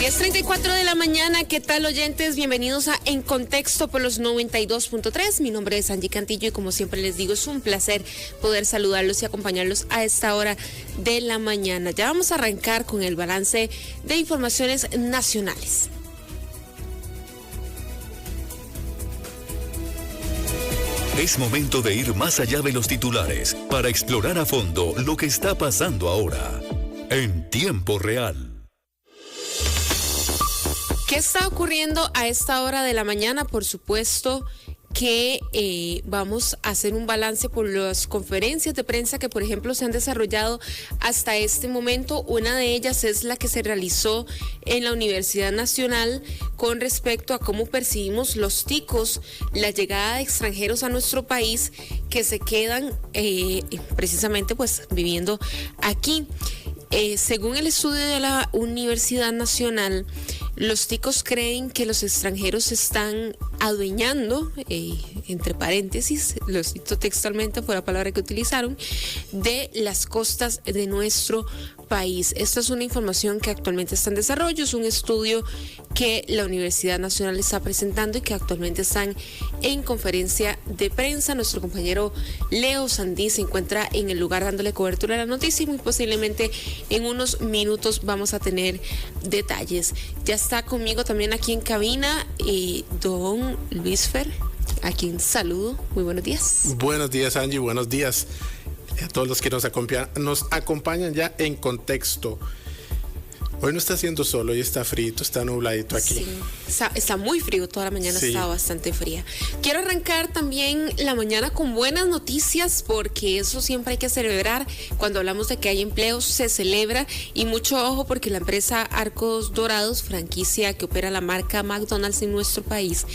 10:34 de la mañana, ¿qué tal, oyentes? Bienvenidos a En Contexto por los 92.3. Mi nombre es Angie Cantillo y como siempre les digo, es un placer poder saludarlos y acompañarlos a esta hora de la mañana. Ya vamos a arrancar con el balance de informaciones nacionales. Es momento de ir más allá de los titulares para explorar a fondo lo que está pasando ahora, en tiempo real. ¿Qué está ocurriendo a esta hora de la mañana? Por supuesto que vamos a hacer un balance por las conferencias de prensa que, por ejemplo, se han desarrollado hasta este momento. Una de ellas es la que se realizó en la Universidad Nacional con respecto a cómo percibimos los ticos, la llegada de extranjeros a nuestro país que se quedan precisamente pues viviendo aquí. Según el estudio de la Universidad Nacional, los ticos creen que los extranjeros se están adueñando, entre paréntesis, lo cito textualmente, fue la palabra que utilizaron, de las costas de nuestro país. Esta es una información que actualmente está en desarrollo, es un estudio que la Universidad Nacional está presentando y que actualmente están en conferencia de prensa. Nuestro compañero Leo Sandí se encuentra en el lugar dándole cobertura a la noticia y muy posiblemente en unos minutos vamos a tener detalles. Ya está conmigo también aquí en cabina don Luis Fer, a quien saludo. Muy buenos días. Buenos días, Angie, buenos días a todos los que nos acompañan ya en Contexto. Hoy no está haciendo sol, hoy está frío, está nubladito aquí. Sí, está muy frío, toda la mañana está bastante fría. Quiero arrancar también la mañana con buenas noticias porque eso siempre hay que celebrar. Cuando hablamos de que hay empleos, se celebra y mucho ojo porque la empresa Arcos Dorados, franquicia que opera la marca McDonald's en nuestro país,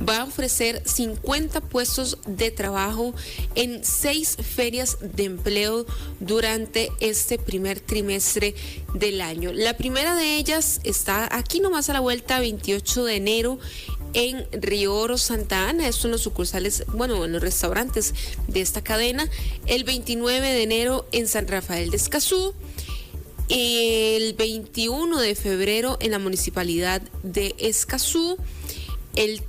va a ofrecer 50 puestos de trabajo en 6 ferias de empleo durante este primer trimestre del año. La primera de ellas está aquí nomás a la vuelta, 28 de enero en Río Oro, Santa Ana. Esto en los sucursales, en los restaurantes de esta cadena. El 29 de enero en San Rafael de Escazú. El 21 de febrero en la municipalidad de Escazú. El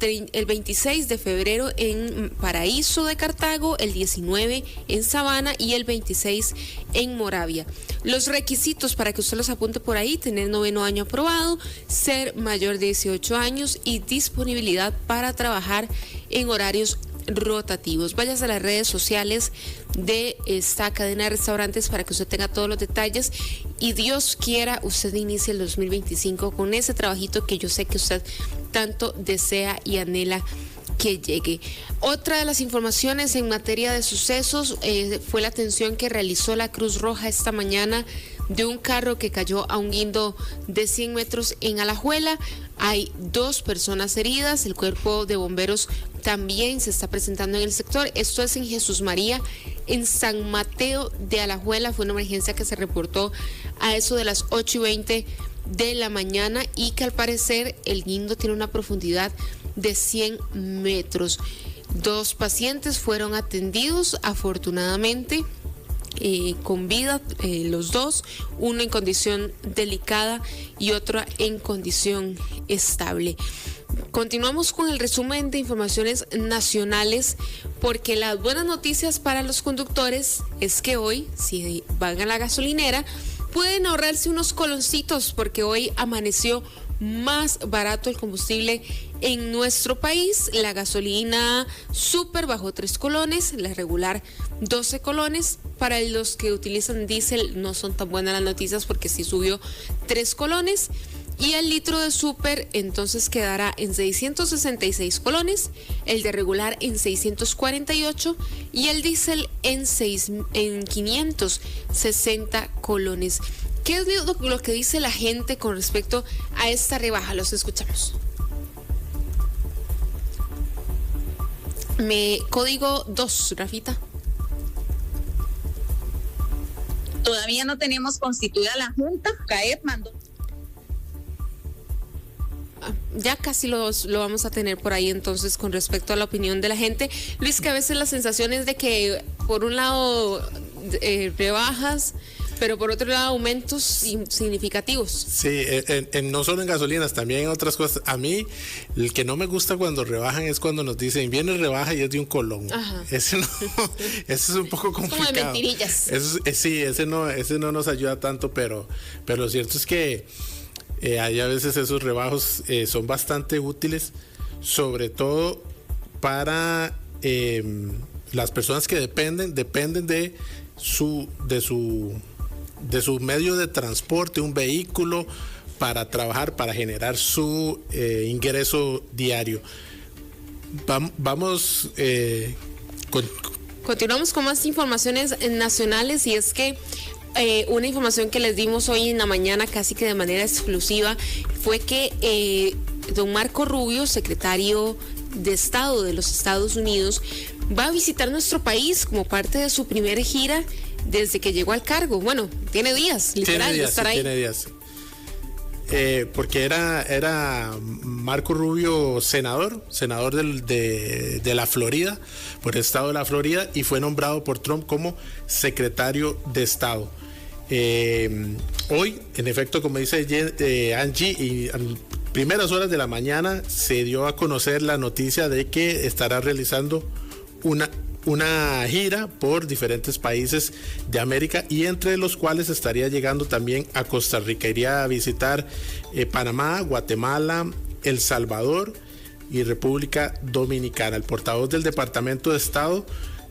26 de febrero en Paraíso de Cartago, el 19 en Sabana y el 26 en Moravia. Los requisitos para que usted los apunte por ahí: tener 9º año aprobado, ser mayor de 18 años y disponibilidad para trabajar en horarios rotativos. Váyase a las redes sociales de esta cadena de restaurantes para que usted tenga todos los detalles y Dios quiera usted inicie el 2025 con ese trabajito que yo sé que usted tanto desea y anhela que llegue. Otra de las informaciones en materia de sucesos fue la atención que realizó la Cruz Roja esta mañana de un carro que cayó a un guindo de 100 metros en Alajuela. Hay 2 personas heridas. El cuerpo de bomberos también se está presentando en el sector. Esto es en Jesús María, en San Mateo de Alajuela. Fue una emergencia que se reportó a eso de las 8:20 de la mañana y que al parecer el guindo tiene una profundidad de 100 metros. 2 pacientes fueron atendidos afortunadamente con vida, los 2, uno en condición delicada y otro en condición estable. Continuamos con el resumen de informaciones nacionales porque las buenas noticias para los conductores es que hoy, si van a la gasolinera, pueden ahorrarse unos coloncitos porque hoy amaneció más barato el combustible en nuestro país. La gasolina super bajó 3 colones, la regular 12 colones. Para los que utilizan diésel no son tan buenas las noticias porque sí subió 3 colones. Y el litro de super entonces quedará en 666 colones, el de regular en 648 y el diésel en 560 colones. ¿Qué es lo que dice la gente con respecto a esta rebaja? Los escuchamos. Código 2, Rafita. Todavía no tenemos constituida la Junta. CAEP mandó. Ya casi lo vamos a tener por ahí entonces con respecto a la opinión de la gente. Luis, que a veces la sensación es de que por un lado rebajas, Pero por otro lado, aumentos significativos. Sí, no solo en gasolinas, también en otras cosas. A mí, el que no me gusta cuando rebajan es cuando nos dicen, viene rebaja y es de un colón. Ajá. Ese es un poco complicado. Como de mentirillas. Sí, ese no nos ayuda tanto, pero lo cierto es que hay a veces esos rebajos son bastante útiles, sobre todo para las personas que dependen de su medio de transporte, un vehículo para trabajar, para generar su ingreso diario. Continuamos con más informaciones nacionales, y es que una información que les dimos hoy en la mañana casi que de manera exclusiva fue que don Marco Rubio, secretario de Estado de los Estados Unidos, va a visitar nuestro país como parte de su primera gira desde que llegó al cargo. Bueno, tiene días, literal, de estar ahí. Tiene días. Porque era Marco Rubio senador de la Florida, por el estado de la Florida, y fue nombrado por Trump como secretario de Estado. Hoy, en efecto, como dice Angie, y a primeras horas de la mañana se dio a conocer la noticia de que estará realizando una gira por diferentes países de América, y entre los cuales estaría llegando también a Costa Rica. Iría a visitar Panamá, Guatemala, El Salvador y República Dominicana. El portavoz del Departamento de Estado,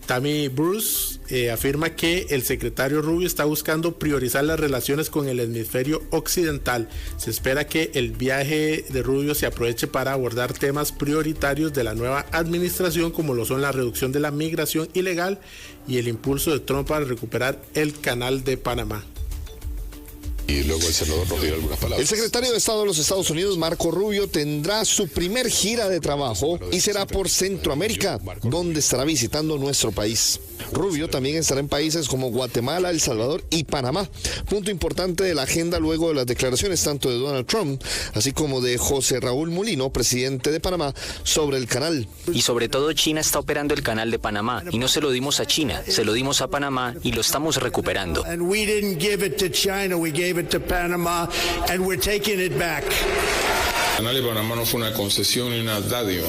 Tammy Bruce, afirma que el secretario Rubio está buscando priorizar las relaciones con el hemisferio occidental. Se espera que el viaje de Rubio se aproveche para abordar temas prioritarios de la nueva administración, como lo son la reducción de la migración ilegal y el impulso de Trump para recuperar el Canal de Panamá. Y luego el senador nos dirá algunas palabras. El secretario de Estado de los Estados Unidos, Marco Rubio, tendrá su primer gira de trabajo y será por Centroamérica, donde estará visitando nuestro país. Rubio también estará en países como Guatemala, El Salvador y Panamá. Punto importante de la agenda luego de las declaraciones tanto de Donald Trump, así como de José Raúl Mulino, presidente de Panamá, sobre el canal. Y sobre todo China está operando el canal de Panamá, y no se lo dimos a China, se lo dimos a Panamá y lo estamos recuperando. To Panama, and we're taking it back. El canal de Panamá no fue una concesión ni una dádiva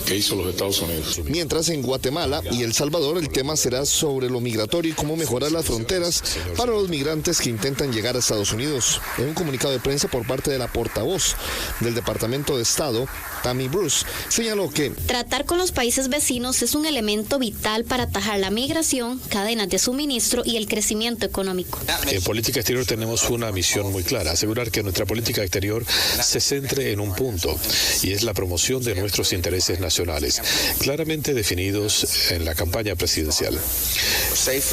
que hizo los Estados Unidos. Mientras en Guatemala y El Salvador el tema será sobre lo migratorio y cómo mejorar las fronteras para los migrantes que intentan llegar a Estados Unidos. En un comunicado de prensa por parte de la portavoz del Departamento de Estado, Tammy Bruce, señaló que tratar con los países vecinos es un elemento vital para atajar la migración, cadenas de suministro y el crecimiento económico. En política exterior tenemos una misión muy clara: asegurar que nuestra política exterior se centre en un punto, y es la promoción de nuestros intereses nacionales, claramente definidos en la campaña presidencial.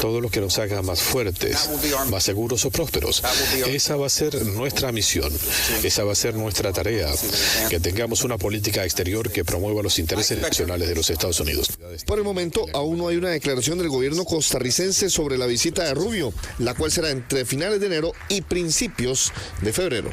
Todo lo que nos haga más fuertes, más seguros o prósperos. Esa va a ser nuestra misión, esa va a ser nuestra tarea, que tengamos una política exterior que promueva los intereses nacionales de los Estados Unidos. Por el momento, aún no hay una declaración del gobierno costarricense sobre la visita de Rubio, la cual será entre finales de enero y principios de febrero.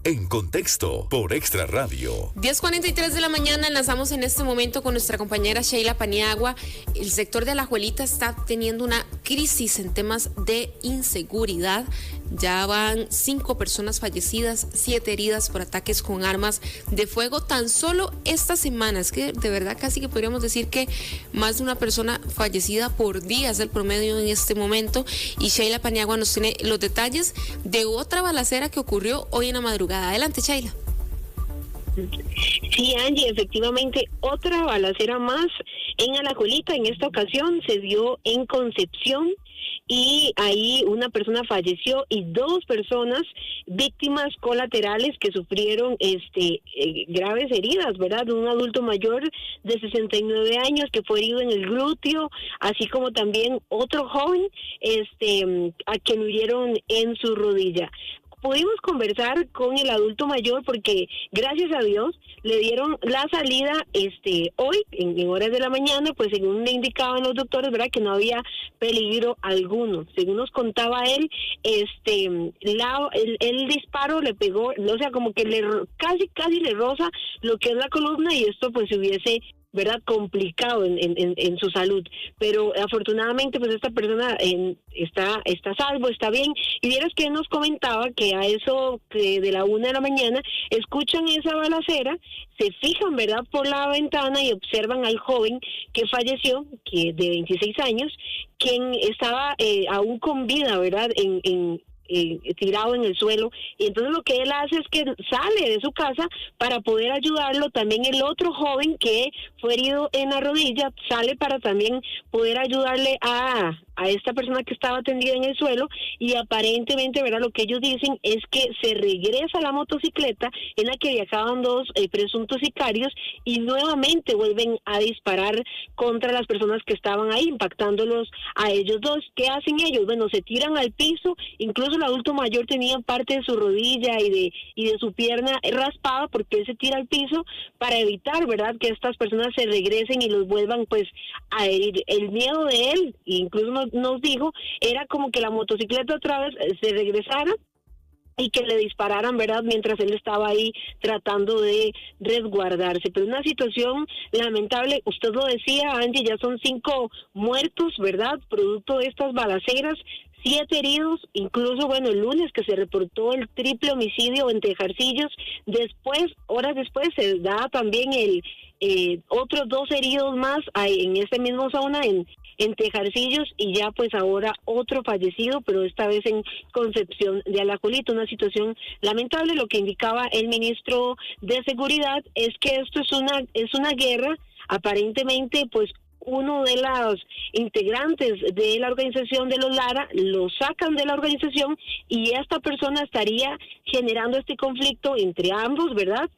En Contexto, por Extra Radio. 10:43 de la mañana, enlazamos en este momento con nuestra compañera Sheila Paniagua. El sector de Alajuelita está teniendo una crisis en temas de inseguridad. Ya van 5 personas fallecidas, 7 heridas por ataques con armas de fuego tan solo esta semana. Es que de verdad casi que podríamos decir que más de una persona fallecida por día es el promedio en este momento. Y Sheila Paniagua nos tiene los detalles de otra balacera que ocurrió hoy en la madrugada. Adelante, Sheila. Sí, Angie, efectivamente, otra balacera más en Alajuelita. En esta ocasión se dio en Concepción, y ahí una persona falleció y 2 personas víctimas colaterales que sufrieron graves heridas, ¿verdad? Un adulto mayor de 69 años que fue herido en el glúteo, así como también otro joven a quien hirieron en su rodilla. Pudimos conversar con el adulto mayor porque, gracias a Dios, le dieron la salida hoy, en horas de la mañana, pues según le indicaban los doctores, ¿verdad?, que no había peligro alguno. Según nos contaba él, el disparo le pegó, o sea, como que casi le roza lo que es la columna, y esto pues se hubiese ¿verdad? Complicado en su salud, pero afortunadamente pues esta persona está salvo, está bien, y vieras que nos comentaba que a eso que de la 1 de la mañana escuchan esa balacera, se fijan, ¿verdad?, por la ventana y observan al joven que falleció, que de 26 años, quien estaba aún con vida, ¿verdad?, tirado en el suelo, y entonces lo que él hace es que sale de su casa para poder ayudarlo. También el otro joven que fue herido en la rodilla sale para también poder ayudarle a esta persona que estaba tendida en el suelo, y aparentemente, ¿verdad?, lo que ellos dicen es que se regresa a la motocicleta en la que viajaban dos presuntos sicarios y nuevamente vuelven a disparar contra las personas que estaban ahí, impactándolos a ellos dos. ¿Qué hacen ellos? Bueno, se tiran al piso, incluso el adulto mayor tenía parte de su rodilla y de su pierna raspada, porque él se tira al piso para evitar, ¿verdad?, que estas personas se regresen y los vuelvan pues a herir. El miedo de él, incluso nos dijo, era como que la motocicleta otra vez se regresara y que le dispararan, ¿verdad?, mientras él estaba ahí tratando de resguardarse. Pero una situación lamentable, usted lo decía, Angie, ya son 5 muertos, ¿verdad?, producto de estas balaceras, 7 heridos, incluso, bueno, el lunes que se reportó el triple homicidio en Tejarcillos, después, horas después, se da también otros 2 heridos más en esta misma zona, en Tejarcillos, y ya pues ahora otro fallecido, pero esta vez en Concepción de Alajuelita. Una situación lamentable. Lo que indicaba el ministro de Seguridad es que esto es una guerra. Aparentemente pues uno de los integrantes de la organización de los Lara lo sacan de la organización, y esta persona estaría generando este conflicto entre ambos, ¿verdad?,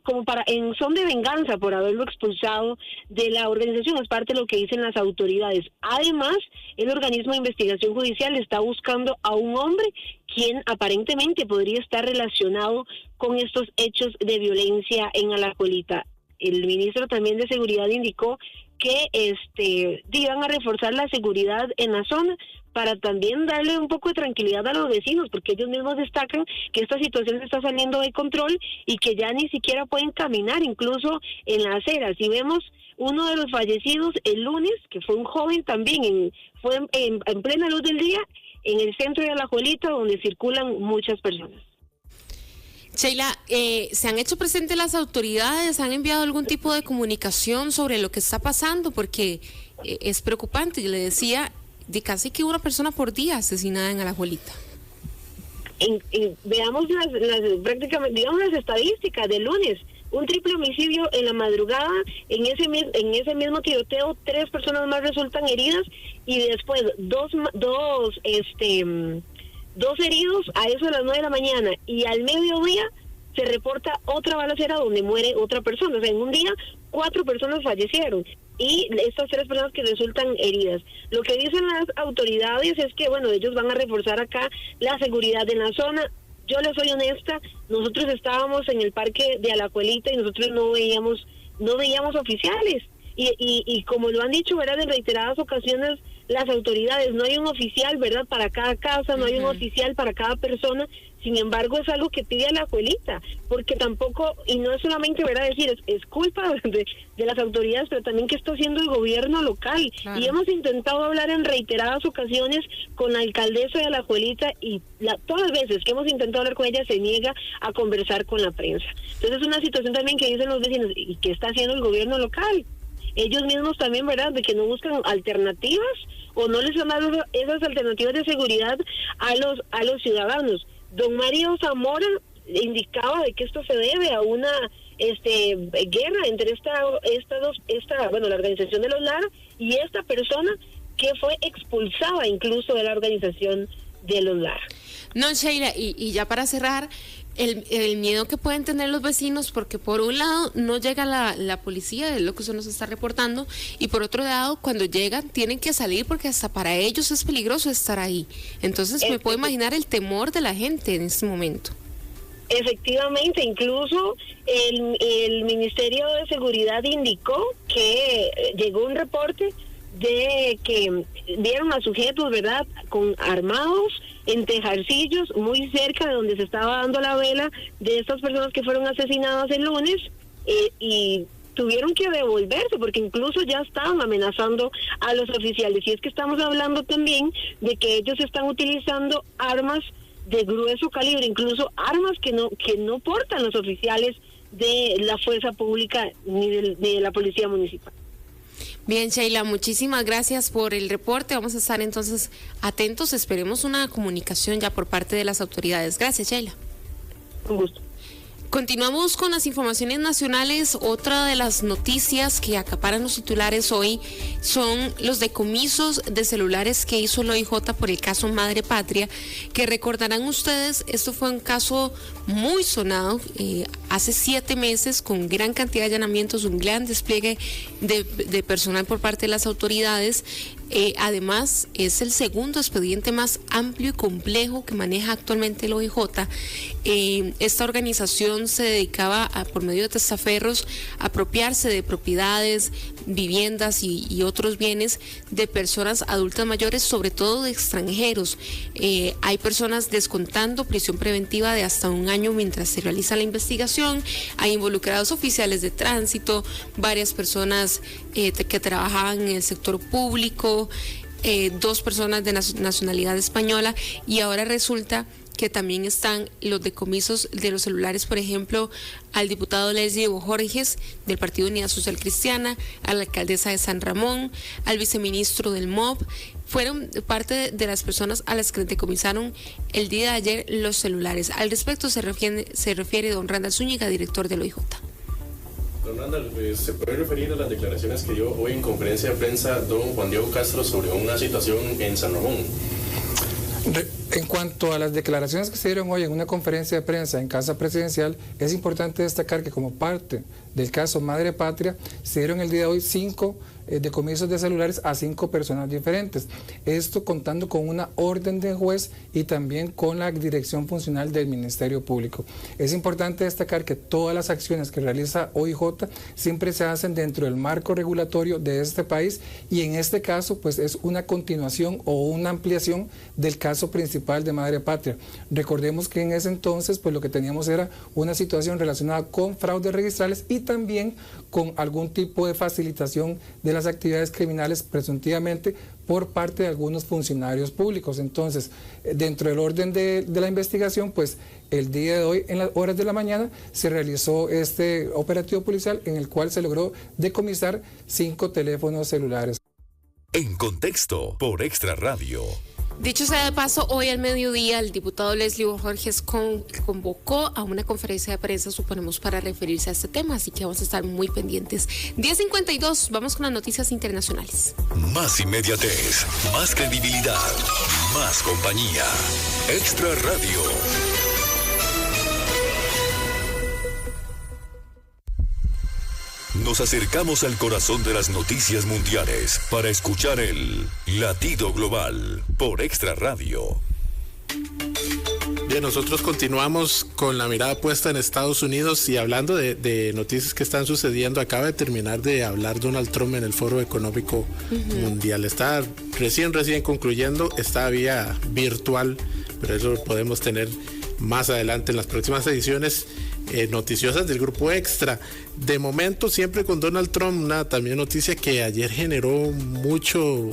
como en son de venganza por haberlo expulsado de la organización. Es parte de lo que dicen las autoridades. Además, el organismo de investigación judicial está buscando a un hombre quien aparentemente podría estar relacionado con estos hechos de violencia en Alajuelita. El ministro también de Seguridad indicó que iban a reforzar la seguridad en la zona para también darle un poco de tranquilidad a los vecinos, porque ellos mismos destacan que esta situación se está saliendo de control y que ya ni siquiera pueden caminar, incluso en la acera. Si vemos uno de los fallecidos el lunes, que fue un joven también, fue en plena luz del día, en el centro de Alajuelita, donde circulan muchas personas. Sheila, ¿se han hecho presentes las autoridades? ¿Han enviado algún tipo de comunicación sobre lo que está pasando? Porque es preocupante. Yo le decía, de casi que una persona por día asesinada en Alajuelita. Veamos prácticamente, digamos, las estadísticas del lunes. Un triple homicidio en la madrugada, en ese mismo tiroteo 3 personas más resultan heridas, y después dos heridos a eso de las 9 de la mañana, y al mediodía se reporta otra balacera donde muere otra persona. O sea, en un día 4 personas fallecieron y estas 3 personas que resultan heridas. Lo que dicen las autoridades es que, bueno, ellos van a reforzar acá la seguridad en la zona. Yo les soy honesta, nosotros estábamos en el parque de Alajuelita y nosotros no veíamos oficiales. Y como lo han dicho, ¿verdad?, en reiteradas ocasiones las autoridades, no hay un oficial, ¿verdad?, para cada casa, no hay un oficial para cada persona. Sin embargo, es algo que pide Alajuelita, porque tampoco, y no es solamente, ¿verdad?, decir, es culpa de las autoridades, pero también que está haciendo el gobierno local. Claro. Y hemos intentado hablar en reiteradas ocasiones con la alcaldesa de Alajuelita, y todas las veces que hemos intentado hablar con ella se niega a conversar con la prensa. Entonces es una situación también que dicen los vecinos, ¿y qué está haciendo el gobierno local? Ellos mismos también, ¿verdad?, de que no buscan alternativas o no les han dado esas alternativas de seguridad a los ciudadanos. Don Mario Zamora indicaba de que esto se debe a una guerra entre la organización de los Lara y esta persona que fue expulsada incluso de la organización de los Lara. No, Sheila, y ya para cerrar, el miedo que pueden tener los vecinos, porque por un lado no llega la policía, es lo que usted nos está reportando, y por otro lado, cuando llegan tienen que salir porque hasta para ellos es peligroso estar ahí. Entonces me puedo imaginar el temor de la gente en este momento. Efectivamente, incluso el Ministerio de Seguridad indicó que llegó un reporte de que vieron a sujetos, ¿verdad?, con armados en Tejarcillos, muy cerca de donde se estaba dando la vela de estas personas que fueron asesinadas el lunes, y tuvieron que devolverse porque incluso ya estaban amenazando a los oficiales. Y es que estamos hablando también de que ellos están utilizando armas de grueso calibre, incluso armas que no portan los oficiales de la fuerza pública ni de la policía municipal. Bien, Sheila, muchísimas gracias por el reporte. Vamos a estar entonces atentos. Esperemos una comunicación ya por parte de las autoridades. Gracias, Sheila. Un gusto. Continuamos con las informaciones nacionales. Otra de las noticias que acaparan los titulares hoy son los decomisos de celulares que hizo el OIJ por el caso Madre Patria, que recordarán ustedes, esto fue un caso muy sonado hace 7 meses, con gran cantidad de allanamientos, un gran despliegue de personal por parte de las autoridades. Además, es el segundo expediente más amplio y complejo que maneja actualmente el OIJ. Esta organización se dedicaba por medio de testaferros a apropiarse de propiedades, viviendas y otros bienes de personas adultas mayores, sobre todo de extranjeros. Hay personas descontando prisión preventiva de hasta 1 año mientras se realiza la investigación. Hay involucrados oficiales de tránsito, varias personas que trabajaban en el sector público, 2 personas de nacionalidad española, y ahora resulta que también están los decomisos de los celulares, por ejemplo, al diputado Leslie Bojorges del Partido Unidad Social Cristiana, a la alcaldesa de San Ramón, al viceministro del MOB. Fueron parte de las personas a las que decomisaron el día de ayer los celulares. Al respecto se refiere don Randall Zúñiga, director del OIJ. Don Randall, ¿se puede referir a las declaraciones que dio hoy en conferencia de prensa don Juan Diego Castro sobre una situación en San Ramón? En cuanto a las declaraciones que se dieron hoy en una conferencia de prensa en Casa Presidencial, es importante destacar que como parte del caso Madre Patria, se dieron el día de hoy 5 decomisos de celulares a 5 personas diferentes. Esto contando con una orden de juez y también con la dirección funcional del Ministerio Público. Es importante destacar que todas las acciones que realiza OIJ siempre se hacen dentro del marco regulatorio de este país, y en este caso pues es una continuación o una ampliación del caso principal de Madre Patria. Recordemos que en ese entonces pues lo que teníamos era una situación relacionada con fraudes registrales y también con algún tipo de facilitación de las actividades criminales presuntivamente por parte de algunos funcionarios públicos. Entonces, dentro del orden de la investigación, pues el día de hoy, en las horas de la mañana, se realizó este operativo policial en el cual se logró decomisar 5 teléfonos celulares. En Contexto, por Extra Radio. Dicho sea de paso, hoy al mediodía el diputado Leslie Bojorges convocó a una conferencia de prensa, suponemos, para referirse a este tema, así que vamos a estar muy pendientes. 10:52, vamos con las noticias internacionales. Más inmediatez, más credibilidad, más compañía. Extra Radio. Nos acercamos al corazón de las noticias mundiales para escuchar el latido global por Extra Radio. Bien, nosotros continuamos con la mirada puesta en Estados Unidos y hablando de noticias que están sucediendo. Acaba de terminar de hablar Donald Trump en el Foro Económico Mundial. Está recién concluyendo esta vía virtual, pero eso lo podemos tener más adelante en las próximas ediciones noticiosas del Grupo Extra. De momento, siempre con Donald Trump, una también noticia que ayer generó mucho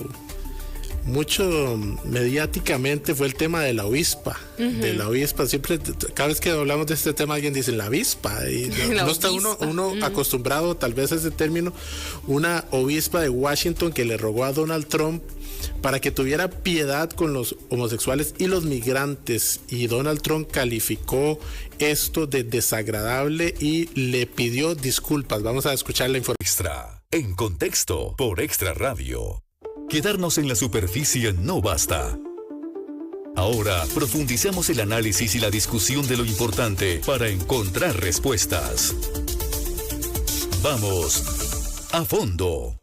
mediáticamente fue el tema de la avispa. De la avispa, siempre, cada vez que hablamos de este tema, alguien dice la avispa, y no está uno acostumbrado tal vez a ese término. Una obispa de Washington que le rogó a Donald Trump para que tuviera piedad con los homosexuales y los migrantes, y Donald Trump calificó esto de desagradable y le pidió disculpas. Vamos a escuchar la información. Extra, en Contexto, por Extra Radio. Quedarnos en la superficie no basta. Ahora profundicemos el análisis y la discusión de lo importante para encontrar respuestas. Vamos a fondo.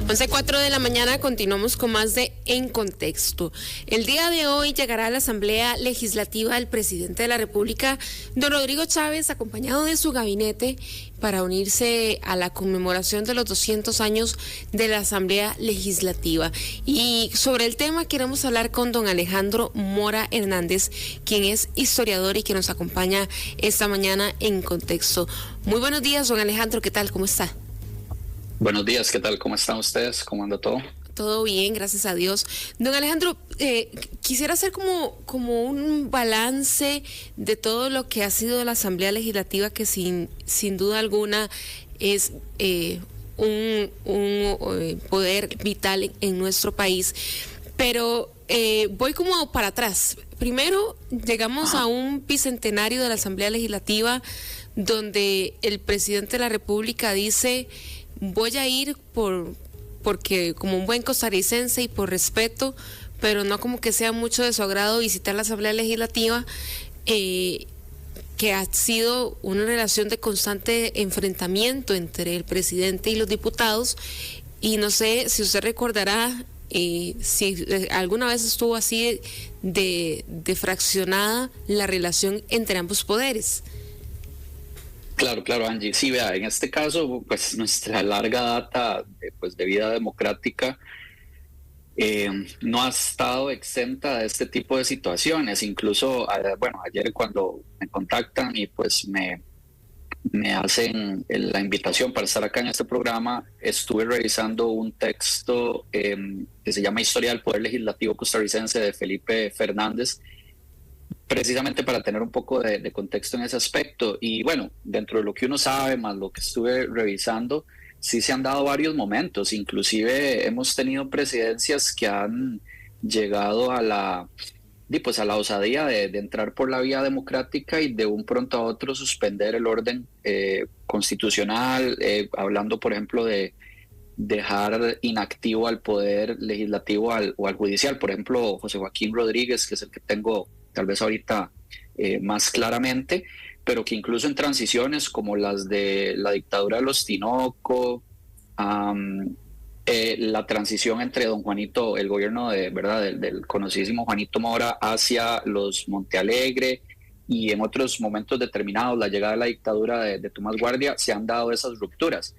11:04 de la mañana, continuamos con más de En Contexto. El día de hoy llegará a la Asamblea Legislativa el presidente de la República, don Rodrigo Chávez, acompañado de su gabinete, para unirse a la conmemoración de los 200 años de la Asamblea Legislativa. Y sobre el tema queremos hablar con don Alejandro Mora Hernández, quien es historiador y que nos acompaña esta mañana en Contexto. Muy buenos días, don Alejandro, ¿qué tal? ¿Cómo está? Buenos días, ¿qué tal? ¿Cómo están ustedes? ¿Cómo anda todo? Todo bien, gracias a Dios. Don Alejandro, quisiera hacer como un balance de todo lo que ha sido la Asamblea Legislativa, que sin duda alguna es un poder vital en nuestro país. Pero voy como para atrás. Primero, llegamos a un bicentenario de la Asamblea Legislativa donde el presidente de la República dice: voy a ir porque como un buen costarricense y por respeto, pero no como que sea mucho de su agrado visitar la Asamblea Legislativa, que ha sido una relación de constante enfrentamiento entre el presidente y los diputados. Y no sé si usted recordará si alguna vez estuvo así de fraccionada la relación entre ambos poderes. Claro, Angie. Sí, vea, en este caso, pues nuestra larga data de vida democrática no ha estado exenta de este tipo de situaciones. Incluso, ayer cuando me contactan y pues me hacen la invitación para estar acá en este programa, estuve revisando un texto que se llama Historia del Poder Legislativo Costarricense de Felipe Fernández, precisamente para tener un poco de contexto en ese aspecto. Y bueno, dentro de lo que uno sabe, más lo que estuve revisando, sí se han dado varios momentos. Inclusive hemos tenido presidencias que han llegado a la osadía de entrar por la vía democrática y de un pronto a otro suspender el orden constitucional, hablando por ejemplo de dejar inactivo al poder legislativo o al judicial. Por ejemplo, José Joaquín Rodríguez, que es el que tengo tal vez ahorita más claramente, pero que incluso en transiciones como las de la dictadura de los Tinoco, la transición entre don Juanito, el gobierno del conocidísimo Juanito Mora hacia los Montealegre, y en otros momentos determinados, la llegada de la dictadura de Tomás Guardia, se han dado esas rupturas.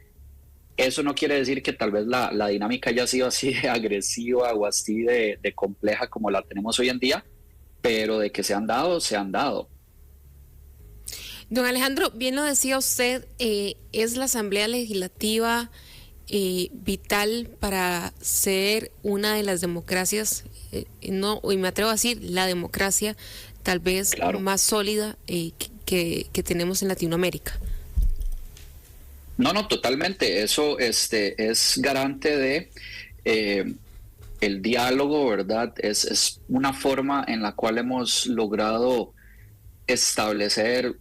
Eso no quiere decir que tal vez la dinámica haya sido así de agresiva o así de compleja como la tenemos hoy en día, pero de que se han dado, se han dado. Don Alejandro, bien lo decía usted, es la Asamblea Legislativa vital para ser una de las democracias, y me atrevo a decir la democracia tal vez más sólida que tenemos en Latinoamérica. No, totalmente. Eso es garante de el diálogo, ¿verdad? Es una forma en la cual hemos logrado establecer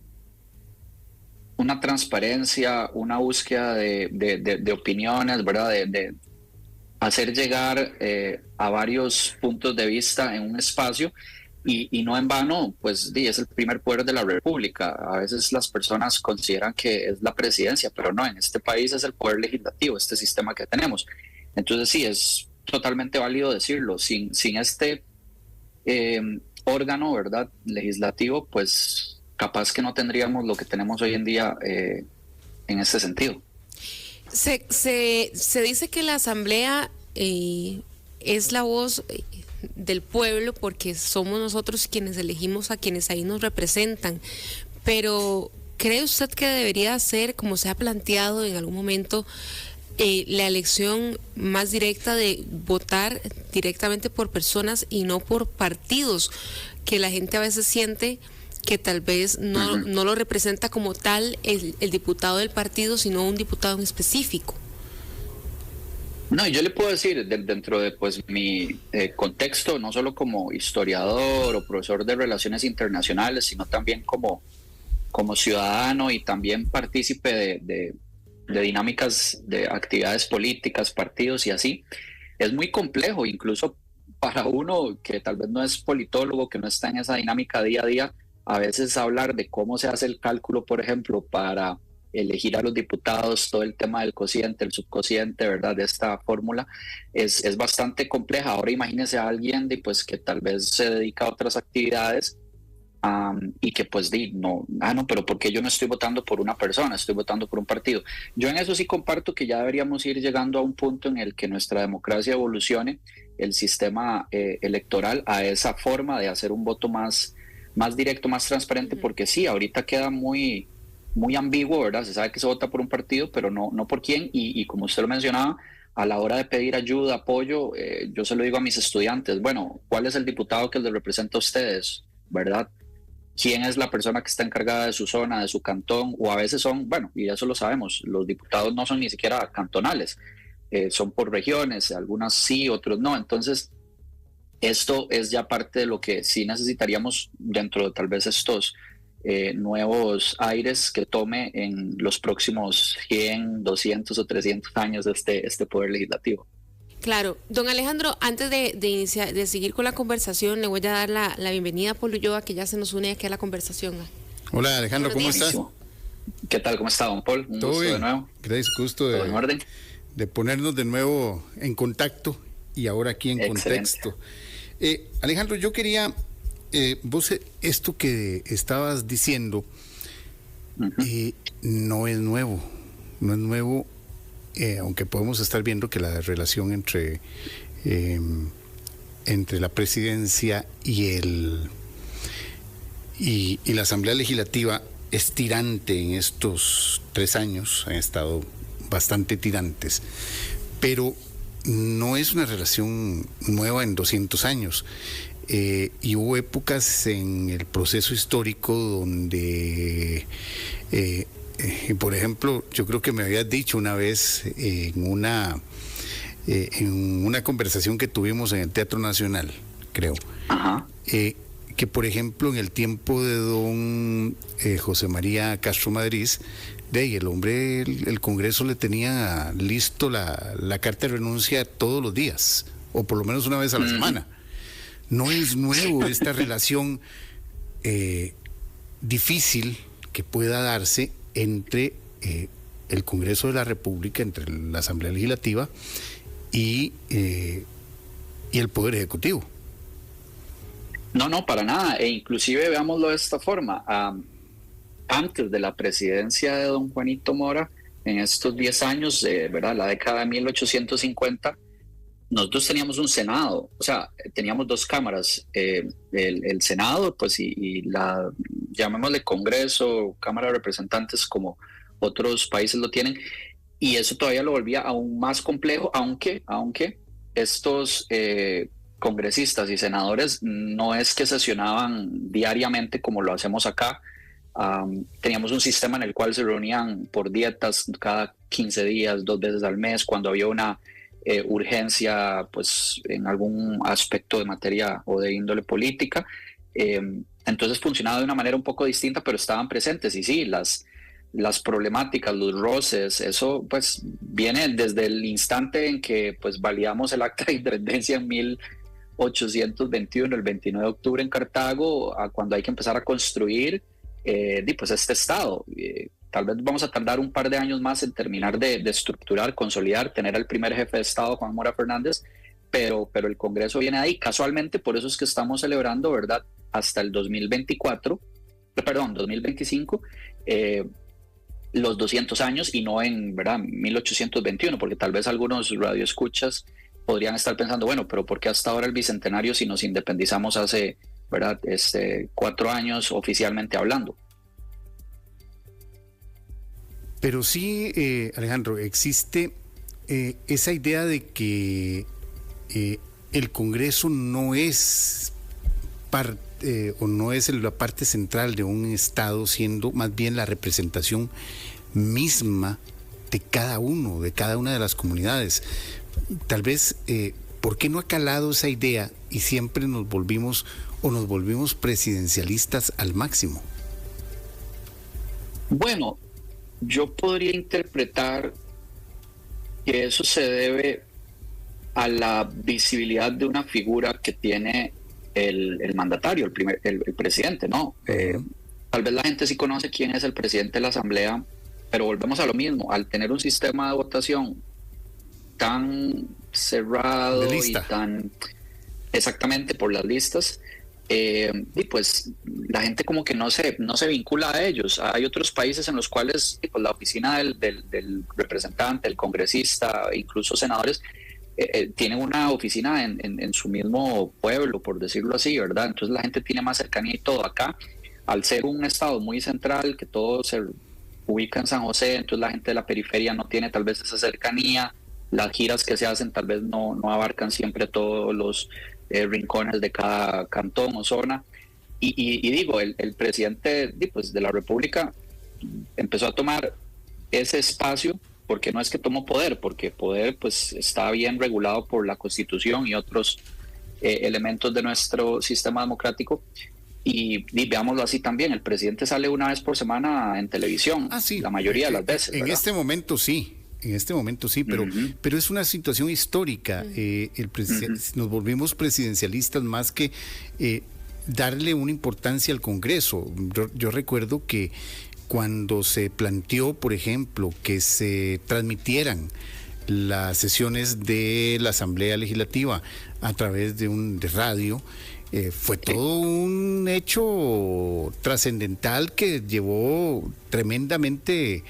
una transparencia, una búsqueda de opiniones, ¿verdad? De hacer llegar a varios puntos de vista en un espacio, y no en vano, pues es el primer poder de la República. A veces las personas consideran que es la presidencia, pero no, en este país es el poder legislativo, este sistema que tenemos. Entonces sí, es totalmente válido decirlo. Sin este órgano, ¿verdad?, legislativo, pues capaz que no tendríamos lo que tenemos hoy en día en este sentido. Se dice que la Asamblea es la voz del pueblo porque somos nosotros quienes elegimos a quienes ahí nos representan, pero ¿cree usted que debería ser, como se ha planteado en algún momento, la elección más directa, de votar directamente por personas y no por partidos, que la gente a veces siente que tal vez no lo representa como tal el diputado del partido, sino un diputado en específico? No, yo le puedo decir, dentro de pues mi contexto, no solo como historiador o profesor de relaciones internacionales, sino también como ciudadano y también partícipe de dinámicas de actividades políticas, partidos y así, es muy complejo, incluso para uno que tal vez no es politólogo, que no está en esa dinámica día a día, a veces hablar de cómo se hace el cálculo, por ejemplo, para elegir a los diputados, todo el tema del cociente, el subcociente, ¿verdad? De esta fórmula es bastante compleja. Ahora imagínese a alguien pues, que tal vez se dedica a otras actividades y que pues no, pero porque yo no estoy votando por una persona, estoy votando por un partido. Yo en eso sí comparto que ya deberíamos ir llegando a un punto en el que nuestra democracia evolucione el sistema electoral a esa forma de hacer un voto más directo, más transparente, porque sí, ahorita queda muy ambiguo, ¿verdad? Se sabe que se vota por un partido, pero no por quién, y como usted lo mencionaba, a la hora de pedir ayuda, apoyo, yo se lo digo a mis estudiantes, bueno, ¿cuál es el diputado que les representa a ustedes, verdad? ¿Quién es la persona que está encargada de su zona, de su cantón? O a veces son, bueno, y eso lo sabemos, los diputados no son ni siquiera cantonales, son por regiones, algunas sí, otros no. Entonces, esto es ya parte de lo que sí necesitaríamos dentro de tal vez estos nuevos aires que tome en los próximos 100, 200 o 300 años de este poder legislativo. Claro. Don Alejandro, antes de seguir con la conversación, le voy a dar la bienvenida a Paul Ulloa, que ya se nos une aquí a la conversación. Hola Alejandro, ¿cómo estás? ¿Qué tal? ¿Cómo está, don Paul? Un gusto de nuevo. Gracias, gusto ¿Todo en orden? De ponernos de nuevo en contacto y ahora aquí en contexto. Alejandro, yo quería, vos esto que estabas diciendo no es nuevo, aunque podemos estar viendo que la relación entre la presidencia y la Asamblea Legislativa es tirante en estos 3 años, han estado bastante tirantes, pero no es una relación nueva en 200 años. Y hubo épocas en el proceso histórico donde, por ejemplo, yo creo que me habías dicho una vez en una conversación que tuvimos en el Teatro Nacional, creo, que por ejemplo en el tiempo de don José María Castro Madrid, el hombre, el Congreso le tenía listo la carta de renuncia todos los días, o por lo menos una vez a la semana. No es nuevo esta relación difícil que pueda darse entre el Congreso de la República, entre la Asamblea Legislativa y el Poder Ejecutivo. No, para nada. E inclusive veámoslo de esta forma. Antes de la presidencia de don Juanito Mora, en estos 10 años, ¿verdad? La década de 1850, nosotros teníamos un Senado, o sea, teníamos 2 cámaras, el Senado, pues, y la, llamémosle Congreso, Cámara de Representantes, como otros países lo tienen, y eso todavía lo volvía aún más complejo, aunque estos congresistas y senadores no es que sesionaban diariamente como lo hacemos acá. Teníamos un sistema en el cual se reunían por dietas cada 15 días, 2 veces al mes, cuando había una urgencia pues en algún aspecto de materia o de índole política. Entonces funcionaba de una manera un poco distinta, pero estaban presentes. Y sí, las problemáticas, los roces, eso pues viene desde el instante en que pues validamos el acta de independencia en 1821, el 29 de octubre en Cartago, a cuando hay que empezar a construir pues este Estado. Tal vez vamos a tardar un par de años más en terminar de estructurar, consolidar, tener al primer jefe de Estado, Juan Mora Fernández, pero el Congreso viene ahí. Casualmente, por eso es que estamos celebrando, ¿verdad?, hasta el 2025, los 200 años y no en, ¿verdad?, 1821, porque tal vez algunos radioescuchas podrían estar pensando, bueno, pero ¿por qué hasta ahora el bicentenario si nos independizamos hace, ¿verdad?, 4 años oficialmente hablando? Pero sí, Alejandro, existe esa idea de que el Congreso no es la parte central de un Estado, siendo más bien la representación misma de cada una de las comunidades. Tal vez, ¿por qué no ha calado esa idea y siempre nos volvimos presidencialistas al máximo? Bueno, yo podría interpretar que eso se debe a la visibilidad de una figura que tiene el mandatario, el presidente, ¿no? Tal vez la gente sí conoce quién es el presidente de la Asamblea pero volvemos a lo mismo, al tener un sistema de votación tan cerrado y tan exactamente por las listas, y pues la gente como que no se vincula a ellos. Hay otros países en los cuales pues, la oficina del representante, el congresista, incluso senadores, tienen una oficina en su mismo pueblo, por decirlo así, ¿verdad? Entonces la gente tiene más cercanía y todo. Acá, al ser un estado muy central, que todo se ubica en San José, entonces la gente de la periferia no tiene tal vez esa cercanía. Las giras que se hacen tal vez no abarcan siempre todos los rincones de cada cantón o zona. Y digo, el presidente pues, de la República empezó a tomar ese espacio, porque no es que tomó poder, porque poder pues está bien regulado por la Constitución y otros elementos de nuestro sistema democrático. Y veámoslo así también, el presidente sale una vez por semana en televisión, la mayoría de las veces. En este momento sí, pero es una situación histórica. Nos volvimos presidencialistas más que darle una importancia al Congreso. Yo recuerdo que cuando se planteó, por ejemplo, que se transmitieran las sesiones de la Asamblea Legislativa a través de radio, fue todo un hecho trascendental que llevó tremendamente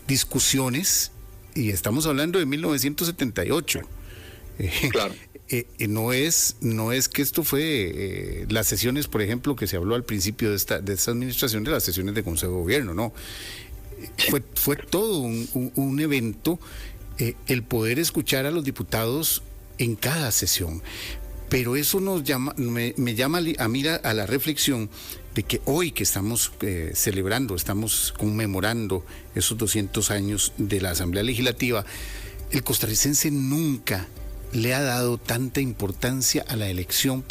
discusiones, y estamos hablando de 1978. Claro. No es que esto fue las sesiones, por ejemplo, que se habló al principio de esta administración, de las sesiones de Consejo de Gobierno, no. Fue todo un evento, el poder escuchar a los diputados en cada sesión. Pero eso me llama a mí a la reflexión de que hoy que estamos celebrando, estamos conmemorando esos 200 años de la Asamblea Legislativa, el costarricense nunca le ha dado tanta importancia a la elección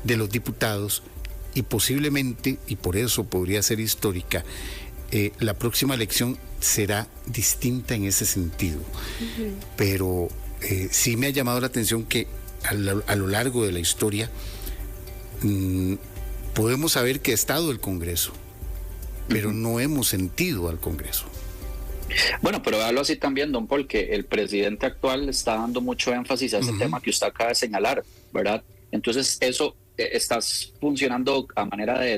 de los diputados, y posiblemente, y por eso podría ser histórica, la próxima elección será distinta en ese sentido. Pero sí me ha llamado la atención que a lo largo de la historia podemos saber que ha estado el Congreso, pero no hemos sentido al Congreso. Bueno, pero véalo así también, don Paul, que el presidente actual está dando mucho énfasis a ese tema que usted acaba de señalar, ¿verdad? Entonces eso está funcionando a manera de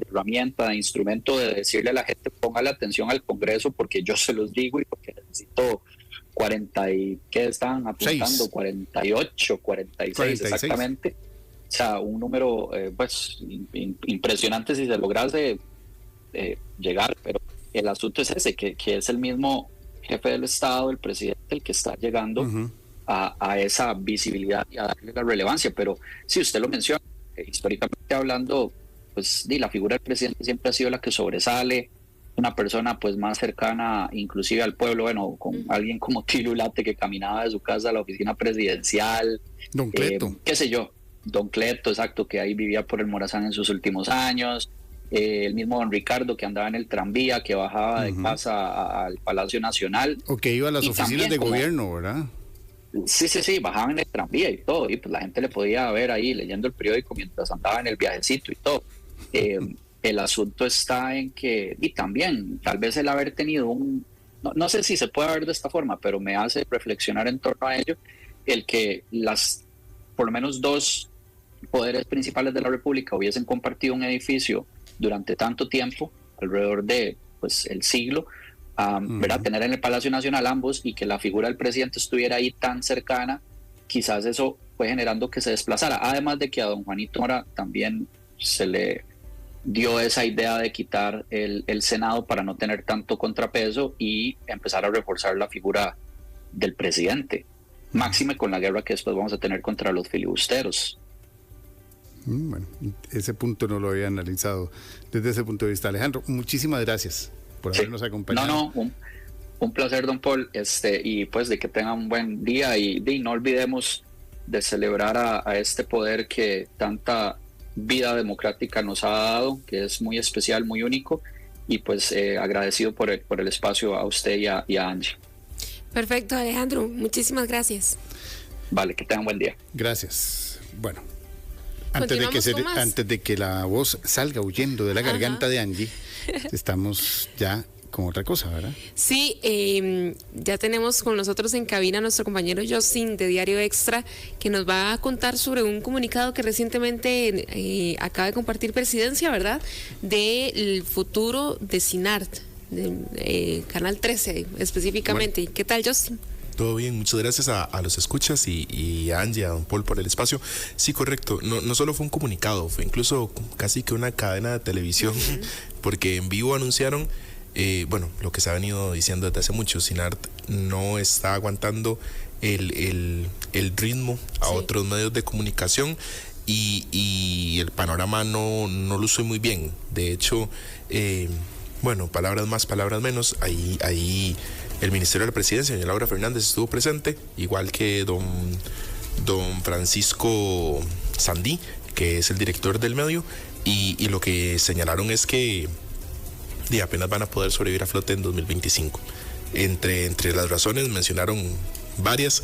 herramienta, de instrumento, de decirle a la gente ponga la atención al Congreso, porque yo se los digo y porque necesito 40 y ¿qué están apuntando? 48, 46 exactamente. O sea, un número pues impresionante si se lograse llegar, pero el asunto es ese, que es el mismo jefe del Estado, el presidente, el que está llegando a esa visibilidad y a darle la relevancia. Pero si usted lo menciona, históricamente hablando, pues la figura del presidente siempre ha sido la que sobresale, una persona pues más cercana inclusive al pueblo, bueno, con alguien como Tilo Ulate, que caminaba de su casa a la oficina presidencial. Don Cleto. Qué sé yo, don Cleto, exacto, que ahí vivía por el Morazán en sus últimos años. El mismo don Ricardo, que andaba en el tranvía, que bajaba de casa al Palacio Nacional. O que iba a las oficinas de gobierno, ¿verdad? Sí, bajaban en el tranvía y todo, y pues la gente le podía ver ahí leyendo el periódico mientras andaba en el viajecito y todo. El asunto está en que, y también, tal vez el haber tenido no sé si se puede ver de esta forma, pero me hace reflexionar en torno a ello, el que por lo menos dos poderes principales de la República hubiesen compartido un edificio durante tanto tiempo, alrededor de pues el siglo, ¿verdad? Tener en el Palacio Nacional ambos, y que la figura del presidente estuviera ahí tan cercana, quizás eso fue generando que se desplazara. Además de que a don Juanito Mora también se le dio esa idea de quitar el Senado para no tener tanto contrapeso y empezar a reforzar la figura del presidente, máxime con la guerra que después vamos a tener contra los filibusteros. Bueno, ese punto no lo había analizado desde ese punto de vista. Alejandro, muchísimas gracias por habernos acompañado. Un placer, don Paul, y pues de que tengan un buen día, y no olvidemos de celebrar a este poder que tanta vida democrática nos ha dado, que es muy especial, muy único, y pues agradecido por el espacio a usted y a Angie. Perfecto, Alejandro, muchísimas gracias. Vale, que tengan buen día. Gracias. Bueno, Antes de que la voz salga huyendo de la garganta de Angie, estamos ya con otra cosa, ¿verdad? Sí, ya tenemos con nosotros en cabina a nuestro compañero Justin de Diario Extra, que nos va a contar sobre un comunicado que recientemente acaba de compartir Presidencia, ¿verdad? Del futuro de CINART, de Canal 13 específicamente. Bueno. ¿Qué tal, Justin? Todo bien, muchas gracias a los escuchas y a Angie, a don Paul por el espacio. Sí, correcto, no solo fue un comunicado, fue incluso casi que una cadena de televisión, porque en vivo anunciaron lo que se ha venido diciendo desde hace mucho. CINART no está aguantando el ritmo a otros medios de comunicación y el panorama no luce muy bien. De hecho, palabras más, palabras menos, ahí el Ministerio de la Presidencia, doña Laura Fernández, estuvo presente, igual que don Francisco Sandí, que es el director del medio, y lo que señalaron es que apenas van a poder sobrevivir a flote en 2025. Entre las razones mencionaron varias,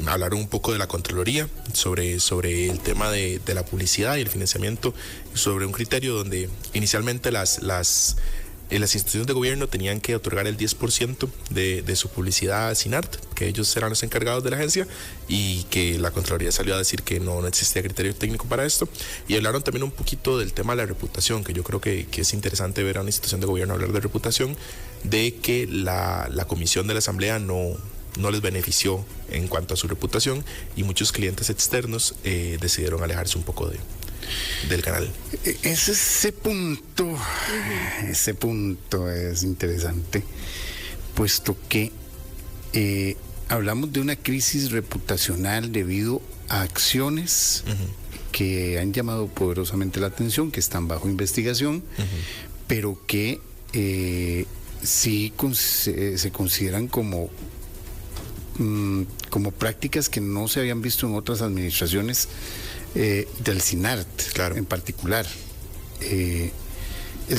hablaron un poco de la Contraloría, sobre el tema de la publicidad y el financiamiento, sobre un criterio donde inicialmente las instituciones de gobierno tenían que otorgar el 10% de su publicidad a CINART, que ellos serán los encargados de la agencia, y que la Contraloría salió a decir que no existía criterio técnico para esto. Y hablaron también un poquito del tema de la reputación, que yo creo que es interesante ver a una institución de gobierno hablar de reputación, de que la comisión de la Asamblea no les benefició en cuanto a su reputación, y muchos clientes externos decidieron alejarse un poco del canal. Ese punto es interesante, puesto que hablamos de una crisis reputacional debido a acciones que han llamado poderosamente la atención, que están bajo investigación, pero que sí se consideran como prácticas que no se habían visto en otras administraciones del CINART, en particular. El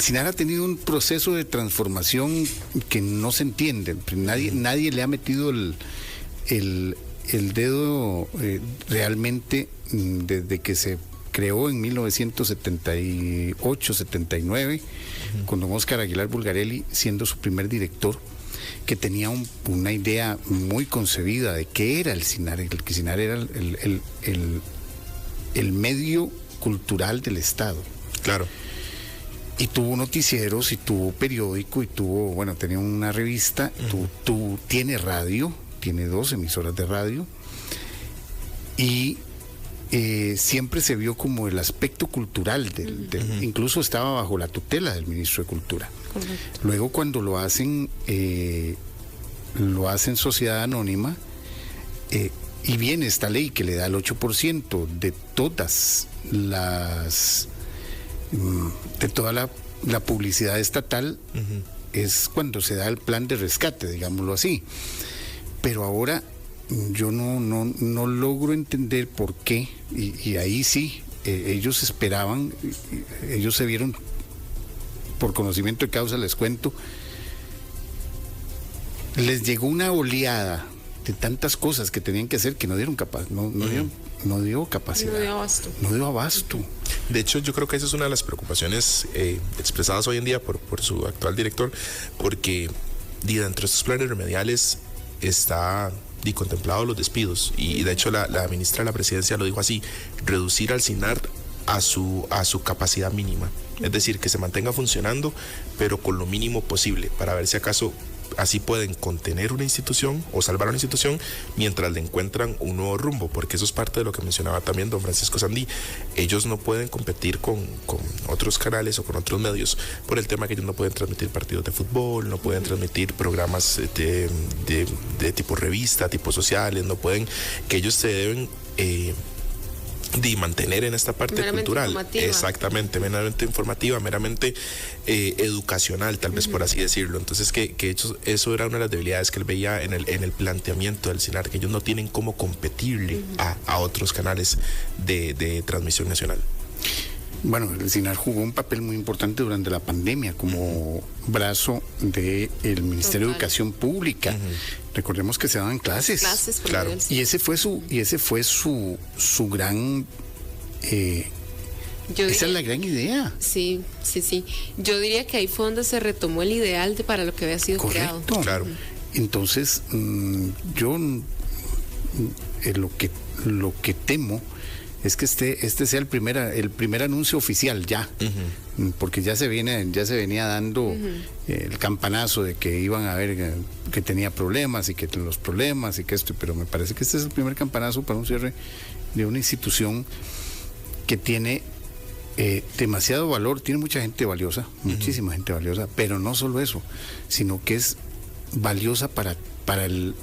CINART ha tenido un proceso de transformación que no se entiende. Nadie le ha metido el dedo realmente desde que se creó en 1978-79, con don Óscar Aguilar Bulgarelli siendo su primer director, que tenía una idea muy concebida de qué era el CINART. El CINART era el medio cultural del Estado. Claro. Y tuvo noticieros, y tuvo periódico, y tenía una revista, tiene radio, tiene 2 emisoras de radio, y siempre se vio como el aspecto cultural incluso estaba bajo la tutela del ministro de Cultura. Correcto. Luego, cuando lo hacen sociedad anónima, y viene esta ley que le da el 8% de toda la publicidad estatal, es cuando se da el plan de rescate, digámoslo así. Pero ahora yo no logro entender por qué, y ahí sí, ellos esperaban, ellos se vieron, por conocimiento de causa les cuento, les llegó una oleada de tantas cosas que tenían que hacer que no dio capacidad. No dio abasto. De hecho, yo creo que esa es una de las preocupaciones expresadas hoy en día por su actual director, porque dentro de estos planes remediales está contemplado los despidos, y de hecho la ministra de la Presidencia lo dijo así: reducir al CINART a su capacidad mínima, es decir, que se mantenga funcionando, pero con lo mínimo posible, para ver si acaso así pueden contener una institución o salvar una institución mientras le encuentran un nuevo rumbo, porque eso es parte de lo que mencionaba también don Francisco Sandí. Ellos no pueden competir con otros canales o con otros medios por el tema que ellos no pueden transmitir partidos de fútbol, no pueden transmitir programas de tipo revista, tipo sociales, no pueden, que ellos se deben de mantener en esta parte meramente cultural, informativa. Exactamente, meramente informativa, meramente educacional, tal vez por así decirlo. Entonces que eso era una de las debilidades que él veía en el planteamiento del CINART, que ellos no tienen cómo competirle a otros canales de transmisión nacional. Bueno, el CINART jugó un papel muy importante durante la pandemia como brazo del Ministerio de Educación Pública. Recordemos que se daban clases. Claro. Y ese fue su gran Esa es la gran idea. Sí. Yo diría que ahí fue donde se retomó el ideal para lo que había sido creado. Claro. Entonces, yo lo que temo es que este sea el primer anuncio oficial ya, porque ya se venía dando el campanazo de que iban a ver que tenía problemas y que los problemas y que esto, pero me parece que este es el primer campanazo para un cierre de una institución que tiene demasiado valor, tiene mucha gente valiosa, muchísima gente valiosa, pero no solo eso, sino que es valiosa para el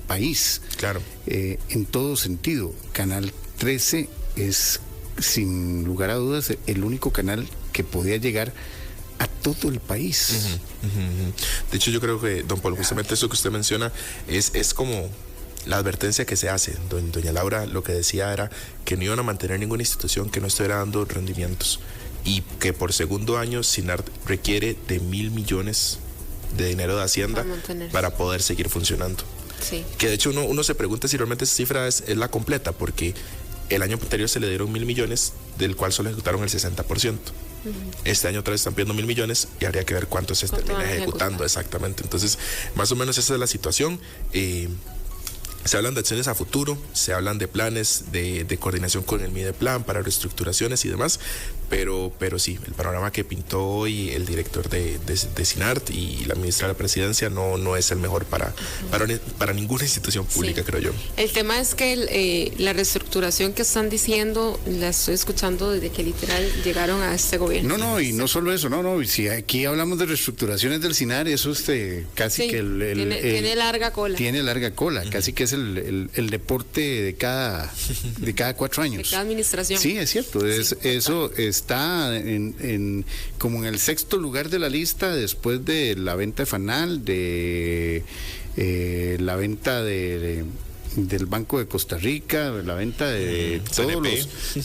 país. Claro. En todo sentido. Canal 13 es, sin lugar a dudas, el único canal que podía llegar a todo el país. De hecho, yo creo que, don Paul, justamente eso que usted menciona es como la advertencia que se hace. Doña Laura lo que decía era que no iban a mantener ninguna institución que no estuviera dando rendimientos, y que por segundo año SINART requiere de 1.000 millones de dinero de Hacienda para poder seguir funcionando. Sí. Que de hecho uno se pregunta si realmente esa cifra es la completa, porque el año anterior se le dieron 1.000 millones, del cual solo ejecutaron el 60%. Este año otra vez están pidiendo 1.000 millones y habría que ver cuánto se termina ejecutando exactamente. Entonces, más o menos esa es la situación. Se hablan de acciones a futuro, se hablan de planes de coordinación con el Mideplan para reestructuraciones y demás, pero sí, el panorama que pintó hoy el director de SINART y la ministra de la Presidencia no es el mejor para ninguna institución pública, creo yo. El tema es que la reestructuración que están diciendo, la estoy escuchando desde que literal llegaron a este gobierno. No, y no solo eso, y si aquí hablamos de reestructuraciones del SINAR, eso casi que tiene larga cola. Tiene larga cola, casi que es el deporte de cada 4 años. De cada administración. Sí, es cierto. Eso está como en el 6º lugar de la lista, después de la venta de Fanal, de la venta del Banco de Costa Rica, la venta de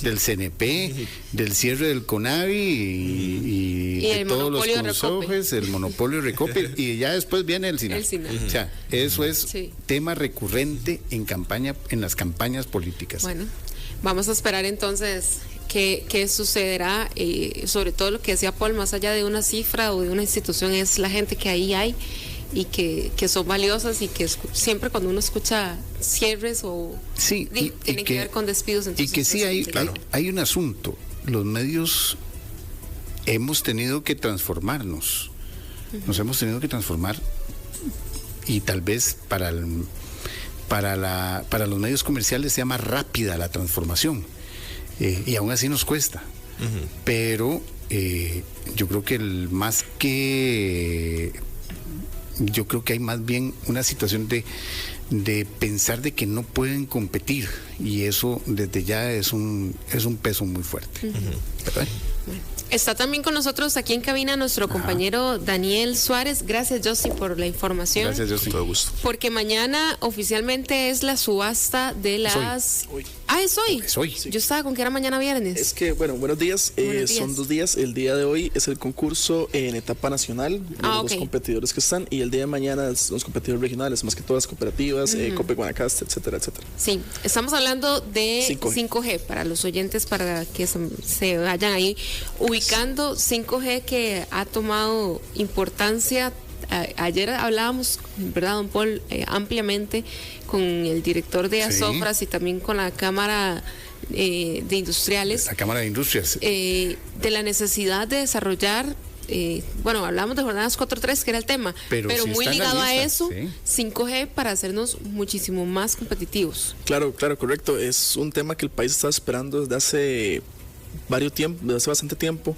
del CNP, del cierre del CONAVI y de todos los consojes, el monopolio de Recope, y ya después viene el SINAR. O sea, eso es tema recurrente en las campañas políticas. Bueno, vamos a esperar entonces qué sucederá, sobre todo lo que decía Paul, más allá de una cifra o de una institución, es la gente que ahí hay y que son valiosas, y que siempre cuando uno escucha cierres tiene que ver con despidos. Entonces, y que sí hay un asunto, los medios hemos tenido que transformarnos, nos hemos tenido que transformar, y tal vez para los medios comerciales sea más rápida la transformación, y aún así nos cuesta, pero yo creo que hay más bien una situación de pensar de que no pueden competir, y eso desde ya es un peso muy fuerte. Está también con nosotros aquí en cabina nuestro compañero Daniel Suárez. Gracias, Justin, por la información. Gracias, Justin. Todo gusto. Porque mañana oficialmente es la subasta de las... ¿Es hoy? Es hoy. Yo estaba con que era mañana viernes. Es que, buenos días. Son 2 días. El día de hoy es el concurso en etapa nacional, los competidores que están, y el día de mañana es los competidores regionales, más que todas las cooperativas, Cope Guanacaste, etcétera, etcétera. Sí, estamos hablando de 5G para los oyentes, para que se vayan ahí ubicando. 5G que ha tomado importancia. Ayer hablábamos, ¿verdad, don Paul? Ampliamente con el director de Asofras y también con la Cámara de Industriales. La Cámara de Industrias. De la necesidad de desarrollar, hablamos de jornadas 4.3, que era el tema, pero muy ligado a eso, 5G para hacernos muchísimo más competitivos. Claro, correcto. Es un tema que el país está esperando desde hace bastante tiempo.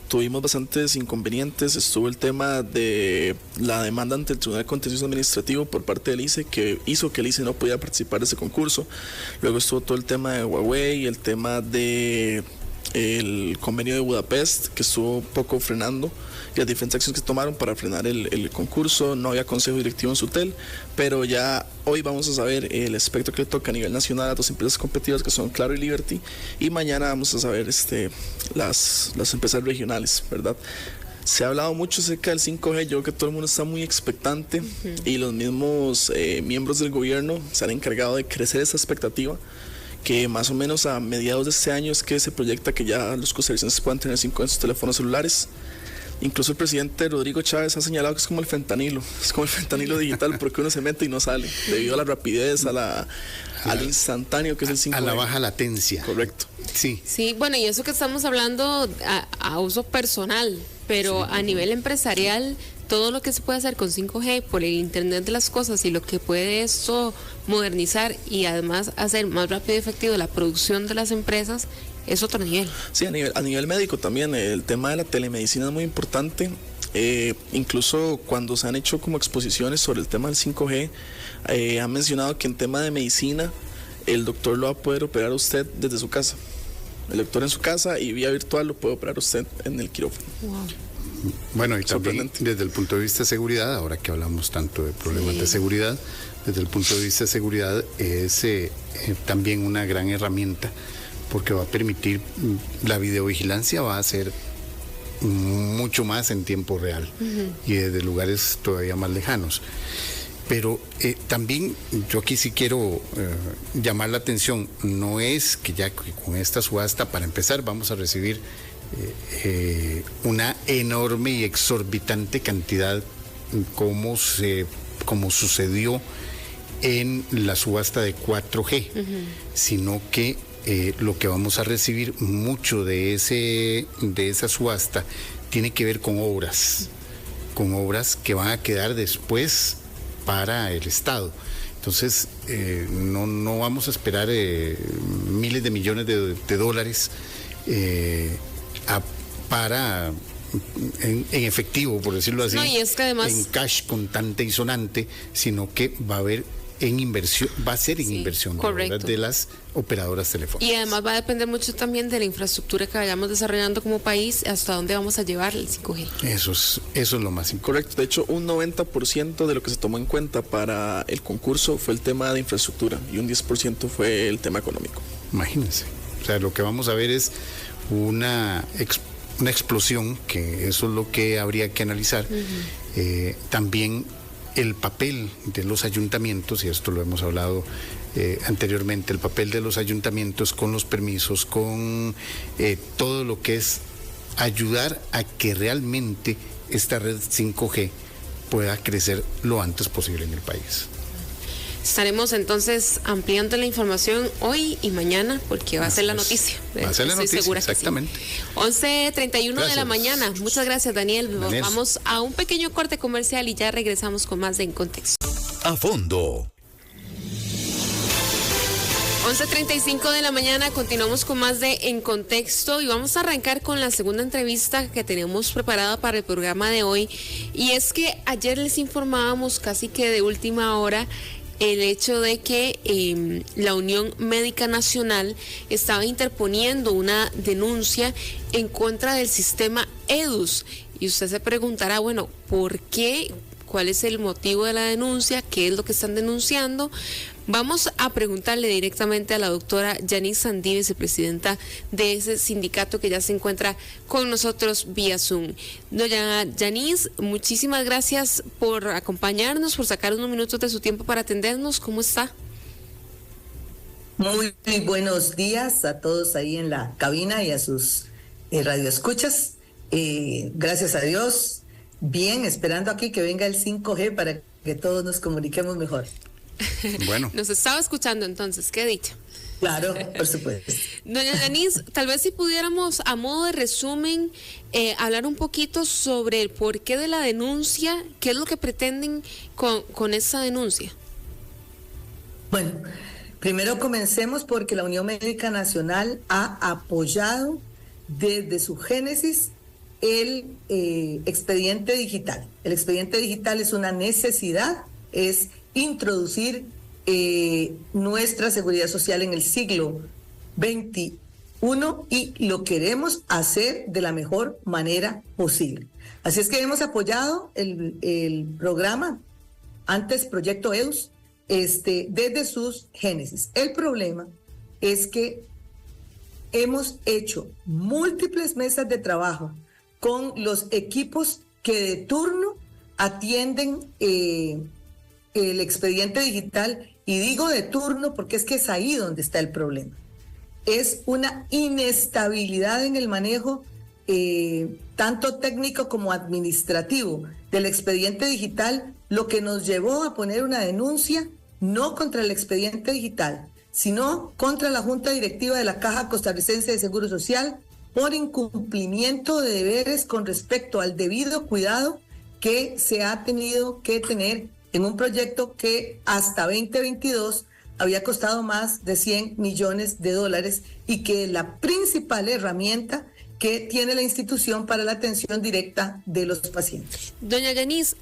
Tuvimos bastantes inconvenientes. Estuvo el tema de la demanda ante el Tribunal Contencioso Administrativo por parte del ICE, que hizo que el ICE no pudiera participar de ese concurso. Luego estuvo todo el tema de Huawei, el tema de el convenio de Budapest, que estuvo un poco frenando, y las diferentes acciones que tomaron para frenar el concurso. No había consejo directivo en Sutel, pero ya hoy vamos a saber el aspecto que le toca a nivel nacional a 2 empresas competitivas, que son Claro y Liberty, y mañana vamos a saber las empresas regionales, ¿verdad? Se ha hablado mucho acerca del 5G, yo creo que todo el mundo está muy expectante, y los mismos miembros del gobierno se han encargado de crecer esa expectativa, que más o menos a mediados de este año es que se proyecta que ya los costarricenses puedan tener 5G en sus teléfonos celulares. Incluso el presidente Rodrigo Chávez ha señalado que es como el fentanilo digital, porque uno se mete y no sale, debido a la rapidez, al instantáneo que es el 5G. A la baja latencia. Correcto. Sí. Sí, bueno, y eso que estamos hablando a uso personal, pero a nivel empresarial, todo lo que se puede hacer con 5G por el Internet de las cosas y lo que puede esto modernizar y además hacer más rápido y efectivo la producción de las empresas, es otro nivel. Sí, a nivel médico también, el tema de la telemedicina es muy importante. Incluso cuando se han hecho como exposiciones sobre el tema del 5G, han mencionado que en tema de medicina, el doctor lo va a poder operar a usted desde su casa. El doctor en su casa y vía virtual lo puede operar usted en el quirófano. Wow. Bueno, y también desde el punto de vista de seguridad, ahora que hablamos tanto de problemas de seguridad, desde el punto de vista de seguridad es también una gran herramienta, porque va a permitir, la videovigilancia va a ser mucho más en tiempo real y desde lugares todavía más lejanos. Pero también yo aquí sí quiero llamar la atención, no es que ya con esta subasta, para empezar, vamos a recibir una enorme y exorbitante cantidad como sucedió en la subasta de 4G, sino que lo que vamos a recibir mucho de esa subasta tiene que ver con obras que van a quedar después para el Estado. Entonces no vamos a esperar miles de millones de dólares para en efectivo, por decirlo así, no, y es que además, en cash contante y sonante, sino que va a haber en inversión, va a ser en inversión de las operadoras telefónicas. Y además va a depender mucho también de la infraestructura que vayamos desarrollando como país, hasta dónde vamos a llevar el 5G. Eso es lo más importante. Correcto, de hecho un 90% de lo que se tomó en cuenta para el concurso fue el tema de infraestructura y un 10% fue el tema económico. Imagínense, o sea, lo que vamos a ver es una explosión, que eso es lo que habría que analizar. También el papel de los ayuntamientos, y esto lo hemos hablado anteriormente, el papel de los ayuntamientos con los permisos, con todo lo que es ayudar a que realmente esta red 5G pueda crecer lo antes posible en el país. Estaremos entonces ampliando la información hoy y mañana, porque va a ser la noticia. Va a ser la noticia, exactamente. Sí. 11:31 de la mañana. Muchas gracias, Daniel. Vamos a un pequeño corte comercial y ya regresamos con más de En Contexto. A fondo. 11:35 de la mañana, continuamos con más de En Contexto y vamos a arrancar con la segunda entrevista que tenemos preparada para el programa de hoy. Y es que ayer les informábamos casi que de última hora el hecho de que la Unión Médica Nacional estaba interponiendo una denuncia en contra del sistema EDUS. Y usted se preguntará, bueno, ¿por qué? ¿Cuál es el motivo de la denuncia? ¿Qué es lo que están denunciando? Vamos a preguntarle directamente a la doctora Yanis Sandí, vicepresidenta de ese sindicato que ya se encuentra con nosotros vía Zoom. Doña Yanis, muchísimas gracias por acompañarnos, por sacar unos minutos de su tiempo para atendernos. ¿Cómo está? Muy buenos días a todos ahí en la cabina y a sus radioescuchas. Gracias a Dios. Bien, esperando aquí que venga el 5G para que todos nos comuniquemos mejor. Bueno. Nos estaba escuchando entonces, qué dicha. Claro, por supuesto. Doña Yanis, tal vez si pudiéramos, a modo de resumen, hablar un poquito sobre el porqué de la denuncia, qué es lo que pretenden con esa denuncia. Bueno, primero comencemos porque la Unión Médica Nacional ha apoyado desde su génesis el expediente digital. El expediente digital es una necesidad, es introducir nuestra seguridad social en el siglo XXI y lo queremos hacer de la mejor manera posible. Así es que hemos apoyado el programa, antes Proyecto EDUS, desde sus génesis. El problema es que hemos hecho múltiples mesas de trabajo con los equipos que de turno atienden el expediente digital y digo de turno porque es que es ahí donde está el problema. Es una inestabilidad en el manejo tanto técnico como administrativo del expediente digital, lo que nos llevó a poner una denuncia no contra el expediente digital, sino contra la Junta Directiva de la Caja Costarricense de Seguro Social por incumplimiento de deberes con respecto al debido cuidado que se ha tenido que tener en un proyecto que hasta 2022 había costado más de $100 millones y que la principal herramienta que tiene la institución para la atención directa de los pacientes. Doña Yanis,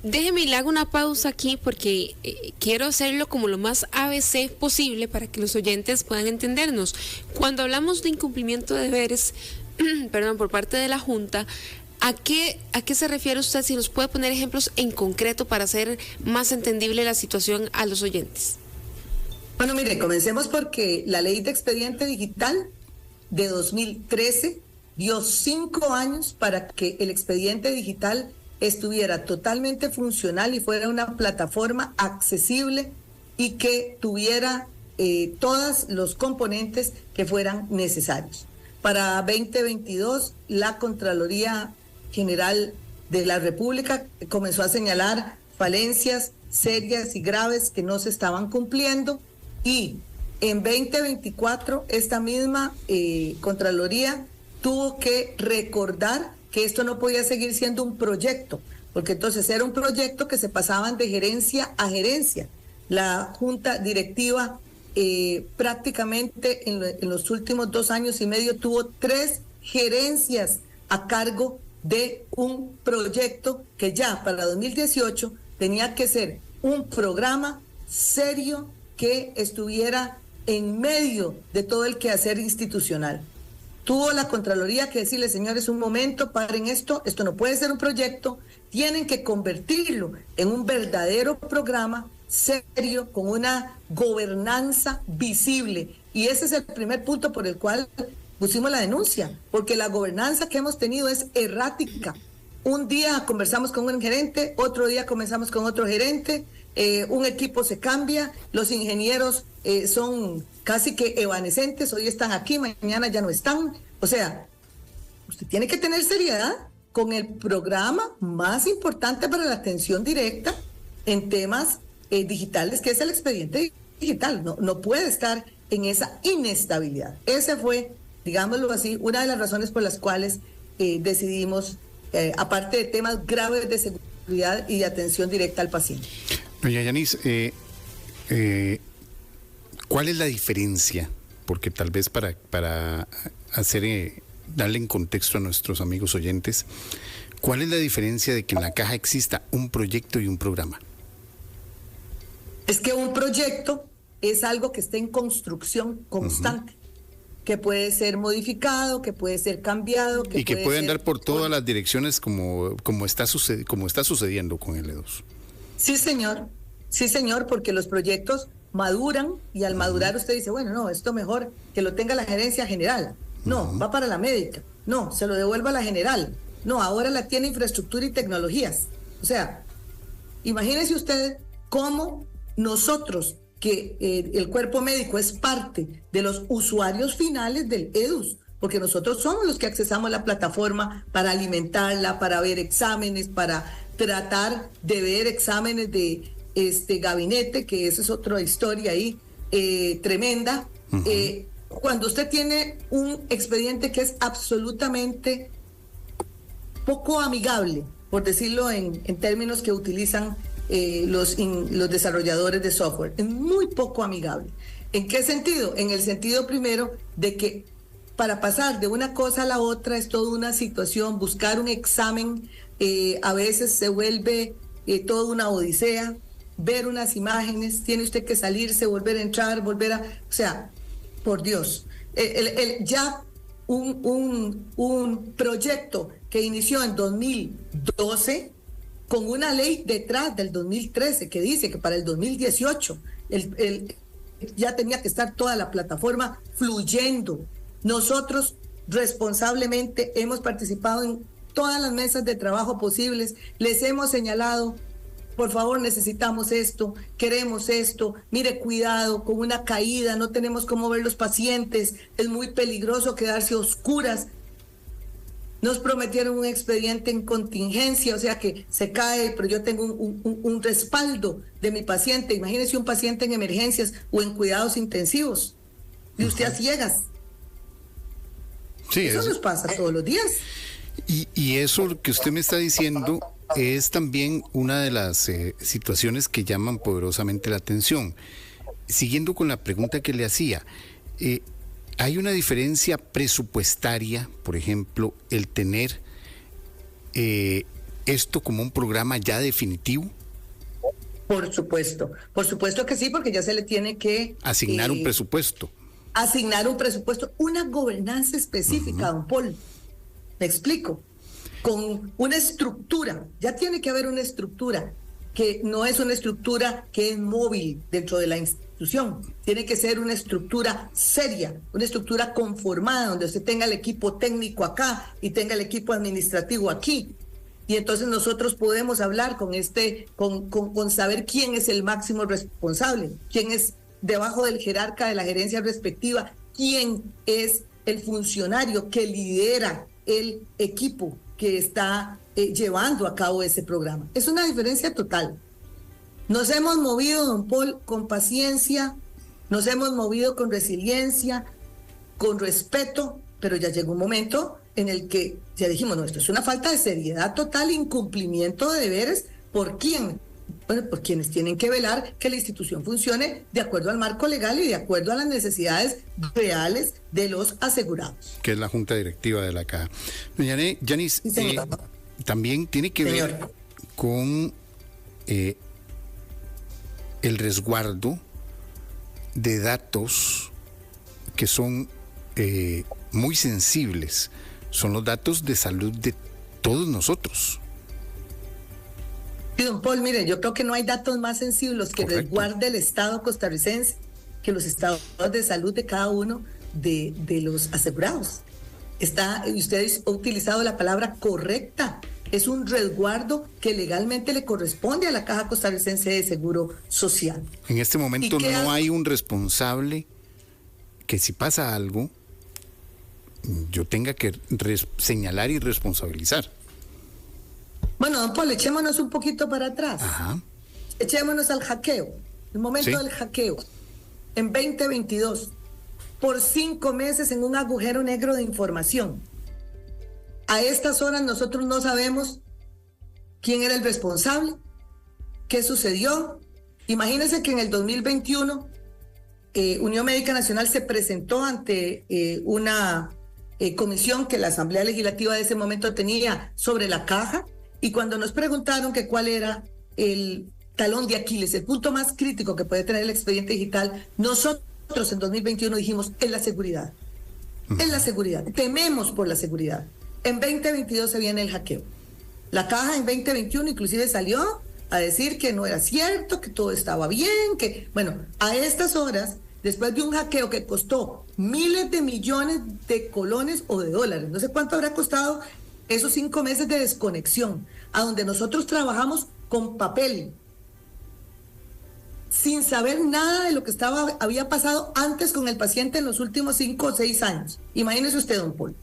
déjeme le hago una pausa aquí porque quiero hacerlo como lo más ABC posible para que los oyentes puedan entendernos. Cuando hablamos de incumplimiento de deberes, por parte de la Junta, ¿a qué se refiere usted? Si nos puede poner ejemplos en concreto para hacer más entendible la situación a los oyentes. Bueno, mire, comencemos porque la ley de expediente digital de 2013 dio 5 años para que el expediente digital estuviera totalmente funcional y fuera una plataforma accesible y que tuviera todos los componentes que fueran necesarios. Para 2022, la Contraloría General de la República comenzó a señalar falencias serias y graves que no se estaban cumpliendo, y en 2024 esta misma Contraloría tuvo que recordar que esto no podía seguir siendo un proyecto, porque entonces era un proyecto que se pasaban de gerencia a gerencia. La Junta Directiva prácticamente en los últimos 2 años y medio tuvo 3 gerencias a cargo de un proyecto que ya para 2018 tenía que ser un programa serio que estuviera en medio de todo el quehacer institucional. Tuvo la Contraloría que decirle, señores, un momento, paren esto no puede ser un proyecto, tienen que convertirlo en un verdadero programa serio, con una gobernanza visible. Y ese es el primer punto por el cual pusimos la denuncia, porque la gobernanza que hemos tenido es errática. Un día conversamos con un gerente, otro día conversamos con otro gerente, un equipo se cambia, los ingenieros son casi que evanescentes, hoy están aquí, mañana ya no están. O sea, usted tiene que tener seriedad con el programa más importante para la atención directa en temas digitales, que es el expediente digital. No puede estar en esa inestabilidad. Ese fue, digámoslo así, una de las razones por las cuales decidimos, aparte de temas graves de seguridad y de atención directa al paciente. Doña Yanis, ¿cuál es la diferencia? Porque tal vez para hacer darle en contexto a nuestros amigos oyentes, ¿cuál es la diferencia de que en la caja exista un proyecto y un programa? Es que un proyecto es algo que está en construcción constante, que puede ser modificado, que puede ser cambiado. Y que puede andar por todas las direcciones como está sucediendo con el E2. Sí, señor, porque los proyectos maduran y al madurar usted dice, bueno, no, esto mejor que lo tenga la gerencia general. No, va para la médica. No, se lo devuelva a la general. No, ahora la tiene infraestructura y tecnologías. O sea, imagínese usted cómo nosotros, que el cuerpo médico es parte de los usuarios finales del EDUS, porque nosotros somos los que accesamos la plataforma para alimentarla, para ver exámenes, para tratar de ver exámenes de gabinete, que esa es otra historia ahí tremenda. Cuando usted tiene un expediente que es absolutamente poco amigable, por decirlo en términos que utilizan los desarrolladores de software, es muy poco amigable. ¿En qué sentido? En el sentido primero de que para pasar de una cosa a la otra es toda una situación, buscar un examen a veces se vuelve toda una odisea, ver unas imágenes, tiene usted que salirse, volver a entrar, o sea, por Dios, ya un proyecto que inició en 2012 con una ley detrás del 2013 que dice que para el 2018 ya tenía que estar toda la plataforma fluyendo. Nosotros responsablemente hemos participado en todas las mesas de trabajo posibles, les hemos señalado por favor, necesitamos esto, queremos esto, mire, cuidado con una caída, no tenemos cómo ver los pacientes, es muy peligroso quedarse a oscuras. Nos prometieron un expediente en contingencia, o sea que se cae, pero yo tengo un respaldo de mi paciente. Imagínese un paciente en emergencias o en cuidados intensivos, y usted a ciegas. Sí, eso nos pasa todos los días. Y eso que usted me está diciendo es también una de las situaciones que llaman poderosamente la atención. Siguiendo con la pregunta que le hacía, ¿hay una diferencia presupuestaria, por ejemplo, el tener esto como un programa ya definitivo? Por supuesto que sí, porque ya se le tiene que... Asignar un presupuesto. Asignar un presupuesto, una gobernanza específica, don Paul. Me explico. Con una estructura, ya tiene que haber una estructura, que no es una estructura que es móvil dentro de la institución. Tiene que ser una estructura seria, una estructura conformada, donde usted tenga el equipo técnico acá y tenga el equipo administrativo aquí. Y entonces nosotros podemos hablar con saber quién es el máximo responsable, quién es debajo del jerarca de la gerencia respectiva, quién es el funcionario que lidera el equipo que está llevando a cabo ese programa. Es una diferencia total. Nos hemos movido, don Paul, con paciencia, nos hemos movido con resiliencia, con respeto, pero ya llegó un momento en el que ya dijimos, no, esto es una falta de seriedad total, incumplimiento de deberes. ¿Por quién? Bueno, por quienes tienen que velar que la institución funcione de acuerdo al marco legal y de acuerdo a las necesidades reales de los asegurados. Que es la Junta Directiva de la Caja. Doña Yanis, sí, también tiene que ver con el resguardo de datos que son muy sensibles. Son los datos de salud de todos nosotros. Sí, don Paul, mire, yo creo que no hay datos más sensibles que resguarde el Estado costarricense que los estados de salud de cada uno de los asegurados. Usted ha utilizado la palabra correcta. Es un resguardo que legalmente le corresponde a la Caja Costarricense de Seguro Social. En este momento no hay un responsable que si pasa algo, yo tenga que señalar y responsabilizar. Bueno, don Paul, echémonos un poquito para atrás. Ajá. Echémonos al hackeo. El momento del hackeo. En 2022, por 5 meses en un agujero negro de información. A estas horas nosotros no sabemos quién era el responsable, qué sucedió. Imagínense que en el 2021 Unión Médica Nacional se presentó ante una comisión que la Asamblea Legislativa de ese momento tenía sobre la caja, y cuando nos preguntaron que cuál era el talón de Aquiles, el punto más crítico que puede tener el expediente digital, nosotros en 2021 dijimos, es la seguridad. Es la seguridad. Tememos por la seguridad. En 2022 se viene el hackeo. La caja en 2021 inclusive salió a decir que no era cierto, que todo estaba bien, que, bueno, a estas horas, después de un hackeo que costó miles de millones de colones o de dólares, no sé cuánto habrá costado esos 5 meses de desconexión, a donde nosotros trabajamos con papel, sin saber nada de lo que había pasado antes con el paciente en los últimos 5 o 6 años. Imagínese usted, don Paul.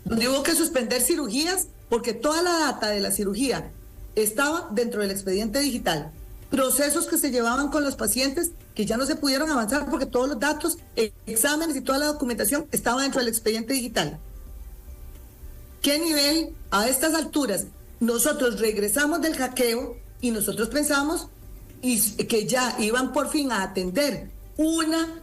Donde hubo que suspender cirugías porque toda la data de la cirugía estaba dentro del expediente digital. Procesos que se llevaban con los pacientes que ya no se pudieron avanzar porque todos los datos, exámenes y toda la documentación estaba dentro del expediente digital. ¿Qué nivel a estas alturas? Nosotros regresamos del hackeo y nosotros pensamos que ya iban por fin a atender una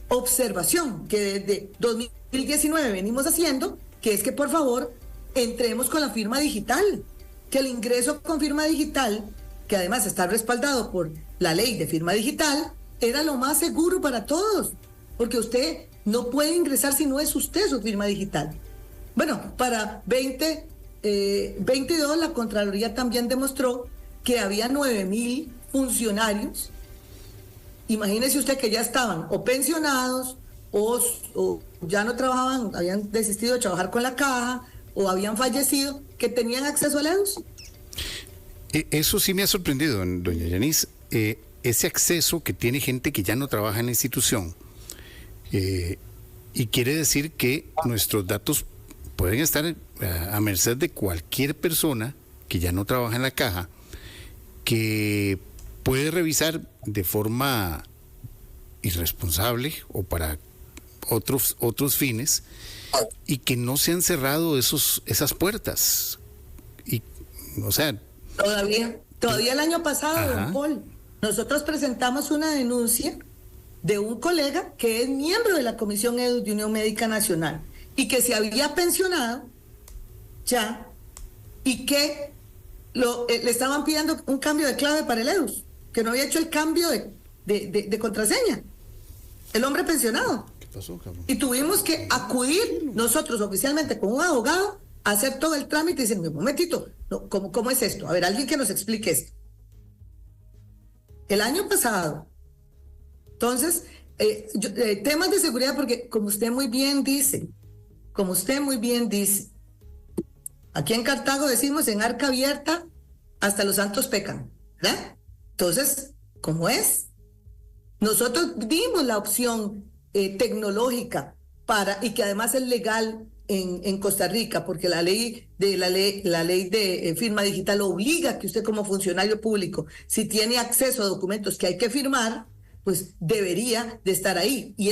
observación que desde 2019 venimos haciendo, que es que por favor entremos con la firma digital, que el ingreso con firma digital, que además está respaldado por la ley de firma digital, era lo más seguro para todos, porque usted no puede ingresar si no es usted su firma digital. Bueno, para 2022 la Contraloría también demostró que había 9,000 funcionarios. Imagínese usted que ya estaban o pensionados o ya no trabajaban, habían desistido de trabajar con la caja o habían fallecido, que tenían acceso a la EDUS. Eso sí me ha sorprendido, doña Yanis, ese acceso que tiene gente que ya no trabaja en la institución, y quiere decir que nuestros datos pueden estar a merced de cualquier persona que ya no trabaja en la caja, que puede revisar de forma irresponsable o para otros fines, y que no se han cerrado esas puertas. Y, o sea, todavía el año pasado, don Paul, nosotros presentamos una denuncia de un colega que es miembro de la Comisión EDUS de Unión Médica Nacional y que se había pensionado ya, y que le estaban pidiendo un cambio de clave para el EDUS, que no había hecho el cambio de contraseña, el hombre pensionado. ¿Qué pasó, cabrón? Y tuvimos que acudir nosotros oficialmente con un abogado a hacer todo el trámite y decir, un momentito, no, ¿cómo es esto? A ver, alguien que nos explique esto. El año pasado. Entonces, temas de seguridad, porque como usted muy bien dice, aquí en Cartago decimos, en arca abierta hasta los santos pecan, ¿verdad? Entonces, ¿cómo es? Nosotros dimos la opción tecnológica y que además es legal en Costa Rica, porque la ley de firma digital obliga que usted como funcionario público, si tiene acceso a documentos que hay que firmar, pues debería de estar ahí, y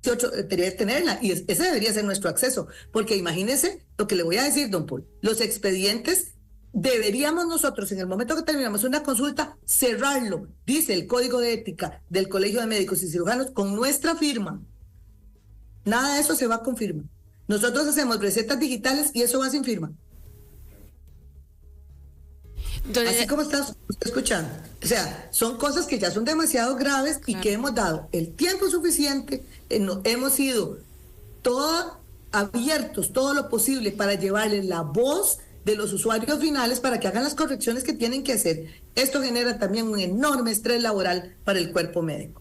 debería de tenerla, y ese debería ser nuestro acceso, porque imagínense lo que le voy a decir, don Paul, los expedientes deberíamos nosotros, en el momento que terminamos una consulta, cerrarlo, dice el Código de Ética del Colegio de Médicos y Cirujanos, con nuestra firma. Nada de eso se va con firma. Nosotros hacemos recetas digitales y eso va sin firma. Así como estás escuchando. O sea, son cosas que ya son demasiado graves y que hemos dado el tiempo suficiente, hemos sido abiertos, todo lo posible para llevarle la voz de los usuarios finales para que hagan las correcciones que tienen que hacer. Esto genera también un enorme estrés laboral para el cuerpo médico.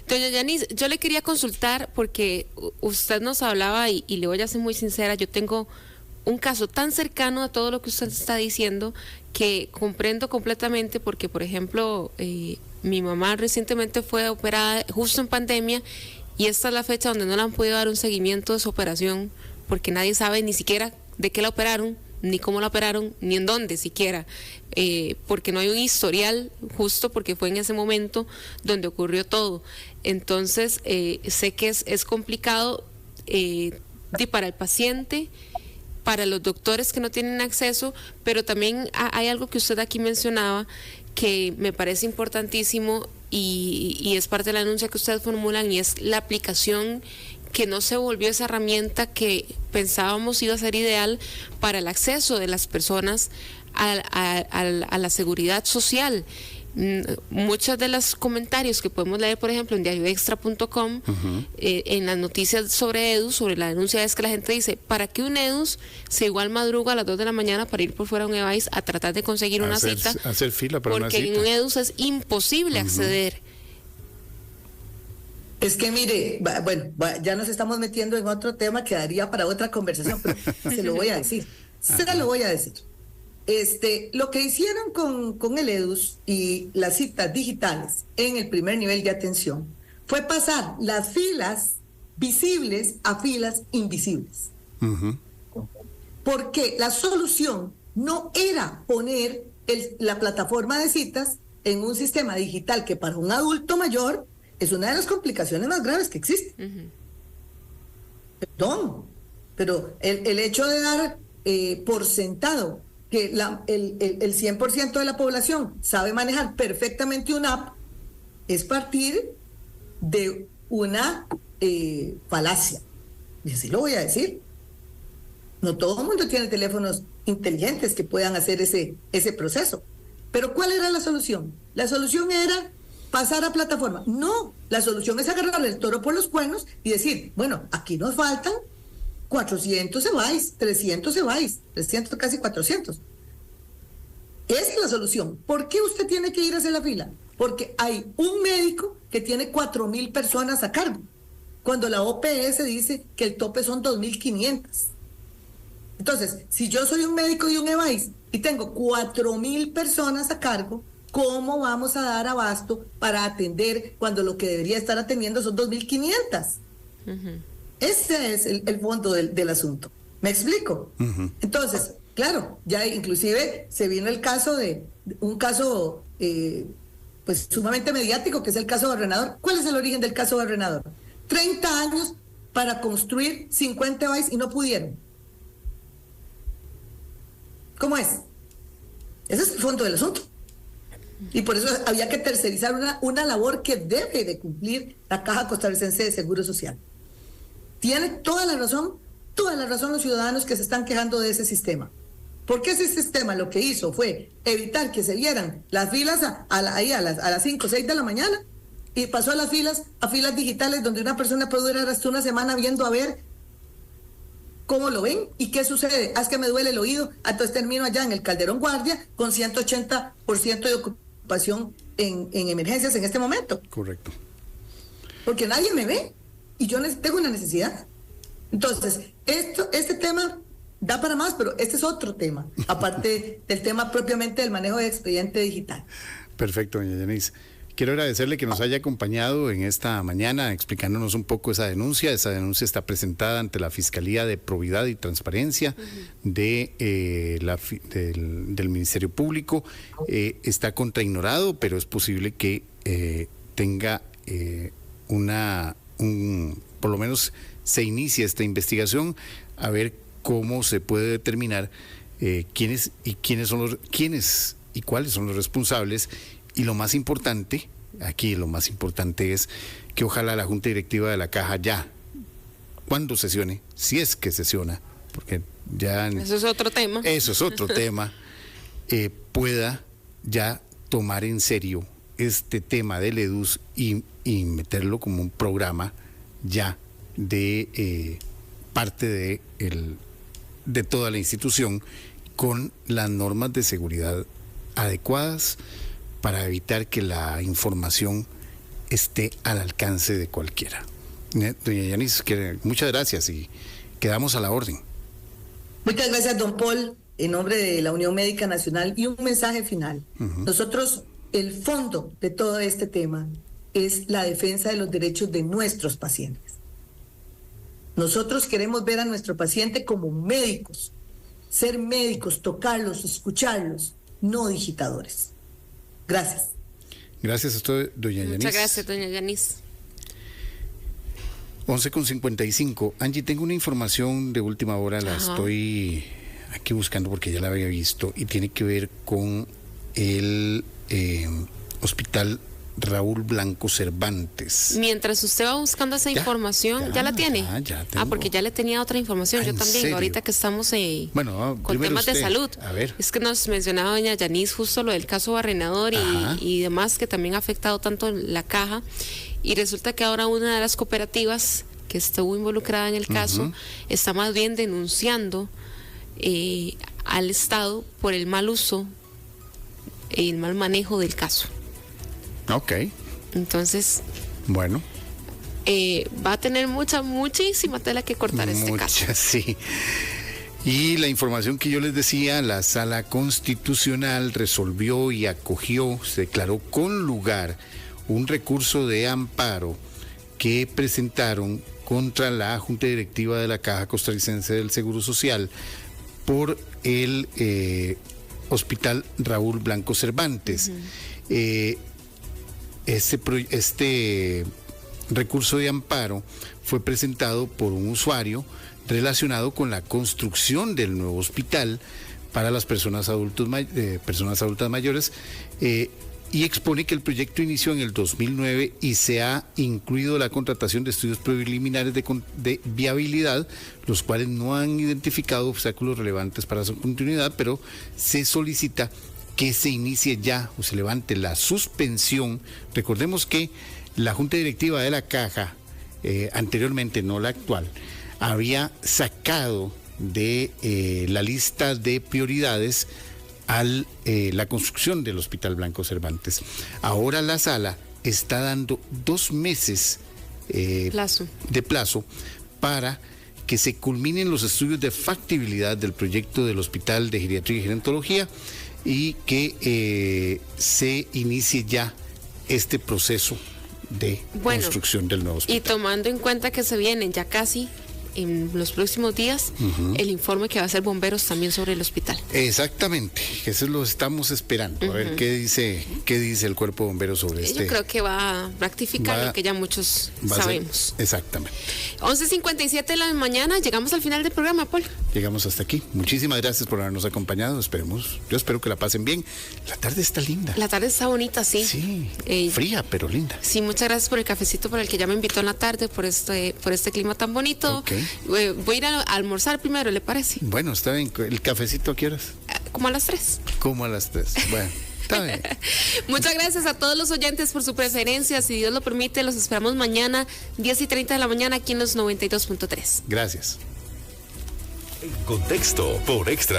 Doña Yanis, yo le quería consultar porque usted nos hablaba y le voy a ser muy sincera, yo tengo un caso tan cercano a todo lo que usted está diciendo que comprendo completamente porque, por ejemplo, mi mamá recientemente fue operada justo en pandemia y esta es la fecha donde no le han podido dar un seguimiento de su operación porque nadie sabe ni siquiera de qué la operaron, ni cómo la operaron, ni en dónde siquiera, porque no hay un historial justo porque fue en ese momento donde ocurrió todo. Entonces, sé que es complicado para el paciente, para los doctores que no tienen acceso, pero también hay algo que usted aquí mencionaba que me parece importantísimo y es parte de la denuncia que ustedes formulan, y es la aplicación que no se volvió esa herramienta que pensábamos iba a ser ideal para el acceso de las personas a la seguridad social. Muchos de los comentarios que podemos leer, por ejemplo, en diarioextra.com, en las noticias sobre EDUS, sobre la denuncia, es que la gente dice, ¿para qué un EDUS se igual madruga a las 2 de la mañana para ir por fuera a un EVAIS a tratar de conseguir una cita? Hacer fila para una cita. Porque en un EDUS es imposible acceder. Es que mire, bueno, ya nos estamos metiendo en otro tema que daría para otra conversación, pero se lo voy a decir. Lo que hicieron con el EDUS y las citas digitales en el primer nivel de atención fue pasar las filas visibles a filas invisibles. Porque la solución no era poner la plataforma de citas en un sistema digital que para un adulto mayor es una de las complicaciones más graves que existen. Perdón, pero el hecho de dar por sentado que el 100% de la población sabe manejar perfectamente una app es partir de una falacia. Y así lo voy a decir. No todo el mundo tiene teléfonos inteligentes que puedan hacer ese proceso. Pero ¿cuál era la solución? La solución era pasar a plataforma. No, la solución es agarrar el toro por los cuernos y decir, bueno, aquí nos faltan 400 EVAIS, 300 EVAIS, 300, casi 400. Esa es la solución. ¿Por qué usted tiene que ir a hacer la fila? Porque hay un médico que tiene 4,000 personas a cargo, cuando la OPS dice que el tope son 2,500. Entonces, si yo soy un médico y un EVAIS y tengo 4,000 personas a cargo, ¿cómo vamos a dar abasto para atender cuando lo que debería estar atendiendo son 2,500? Ese es el fondo del asunto. ¿Me explico? Entonces, claro, ya inclusive se vino el caso de un caso pues sumamente mediático, que es el caso Barrenador. ¿Cuál es el origen del caso Barrenador? 30 años para construir 50 bays y no pudieron. ¿Cómo es? Ese es el fondo del asunto. Y por eso había que tercerizar una labor que debe de cumplir la Caja Costarricense de Seguro Social. Tiene toda la razón los ciudadanos que se están quejando de ese sistema. Porque ese sistema lo que hizo fue evitar que se vieran las filas a las 5 o 6 de la mañana, y pasó a filas digitales donde una persona puede durar hasta una semana viendo a ver cómo lo ven y qué sucede. Es que me duele el oído, entonces termino allá en el Calderón Guardia con 180% de ocupación en emergencias en este momento. Correcto. Porque nadie me ve y yo tengo una necesidad. Entonces, este tema da para más, pero este es otro tema, aparte del tema propiamente del manejo de expediente digital. Perfecto, doña Yanis. Quiero agradecerle que nos haya acompañado en esta mañana explicándonos un poco esa denuncia. Esa denuncia está presentada ante la Fiscalía de Probidad y Transparencia del Ministerio Público. Está contraignorado, pero es posible que tenga por lo menos se inicie esta investigación a ver cómo se puede determinar quiénes y cuáles son los responsables. Y lo más importante es que ojalá la Junta Directiva de la Caja ya, cuando sesione, si es que sesiona, porque ya... Eso es otro tema. Eso es otro tema, pueda ya tomar en serio este tema del EDUS y meterlo como un programa ya de parte de toda la institución, con las normas de seguridad adecuadas, para evitar que la información esté al alcance de cualquiera. Doña Yanis, muchas gracias y quedamos a la orden. Muchas gracias, don Paul, en nombre de la Unión Médica Nacional, y un mensaje final. Nosotros, el fondo de todo este tema es la defensa de los derechos de nuestros pacientes. Nosotros queremos ver a nuestro paciente como médicos, ser médicos, tocarlos, escucharlos, no digitadores. Gracias. Gracias a usted, doña Yanis. Muchas gracias, doña Yanis. 11:55. Angie, tengo una información de última hora, la estoy aquí buscando porque ya la había visto, y tiene que ver con el Hospital Raúl Blanco Cervantes. Mientras usted va buscando esa información, ¿ya la tiene? Ya tengo. Porque ya le tenía otra información, yo también, serio? Ahorita que estamos con temas usted. de salud. A ver. Es que nos mencionaba doña Yanis justo lo del caso Barrenador y demás, que también ha afectado tanto la Caja, y resulta que ahora una de las cooperativas que estuvo involucrada en el caso está más bien denunciando al Estado por el mal uso y el mal manejo del caso. Ok. Entonces, bueno, va a tener muchísima tela que cortar este caso. Sí. Y la información que yo les decía, la Sala Constitucional resolvió y acogió, se declaró con lugar un recurso de amparo que presentaron contra la Junta Directiva de la Caja Costarricense del Seguro Social por el Hospital Raúl Blanco Cervantes. Este recurso de amparo fue presentado por un usuario relacionado con la construcción del nuevo hospital para las personas adultas mayores, y expone que el proyecto inició en el 2009 y se ha incluido la contratación de estudios preliminares de viabilidad, los cuales no han identificado obstáculos relevantes para su continuidad, pero se solicita que se inicie ya o se levante la suspensión. Recordemos que la Junta Directiva de la Caja, anteriormente, no la actual, había sacado de la lista de prioridades la construcción del Hospital Blanco Cervantes. Ahora la sala está dando 2 meses de plazo para que se culminen los estudios de factibilidad del proyecto del Hospital de Geriatría y Gerontología y que se inicie ya este proceso de construcción del nuevo hospital. Y tomando en cuenta que se vienen ya casi en los próximos días el informe que va a hacer Bomberos también sobre el hospital. Exactamente, eso lo estamos esperando. A ver qué dice el Cuerpo de Bomberos sobre Yo creo que va a rectificar lo que ya muchos sabemos. Exactamente. 11:57 de la mañana, llegamos al final del programa, Paul. Llegamos hasta aquí. Muchísimas gracias por habernos acompañado. Yo espero que la pasen bien. La tarde está linda. La tarde está bonita, sí. Sí, fría, pero linda. Sí, muchas gracias por el cafecito por el que ya me invitó en la tarde, por este clima tan bonito. Okay. Voy a ir a almorzar primero, ¿le parece? Bueno, está bien. ¿El cafecito a qué horas? Como a las 3. Como a las 3. Bueno, está bien. Muchas gracias a todos los oyentes por su preferencia. Si Dios lo permite, los esperamos mañana, 10:30 de la mañana, aquí en los 92.3. Gracias. En Contexto por Extra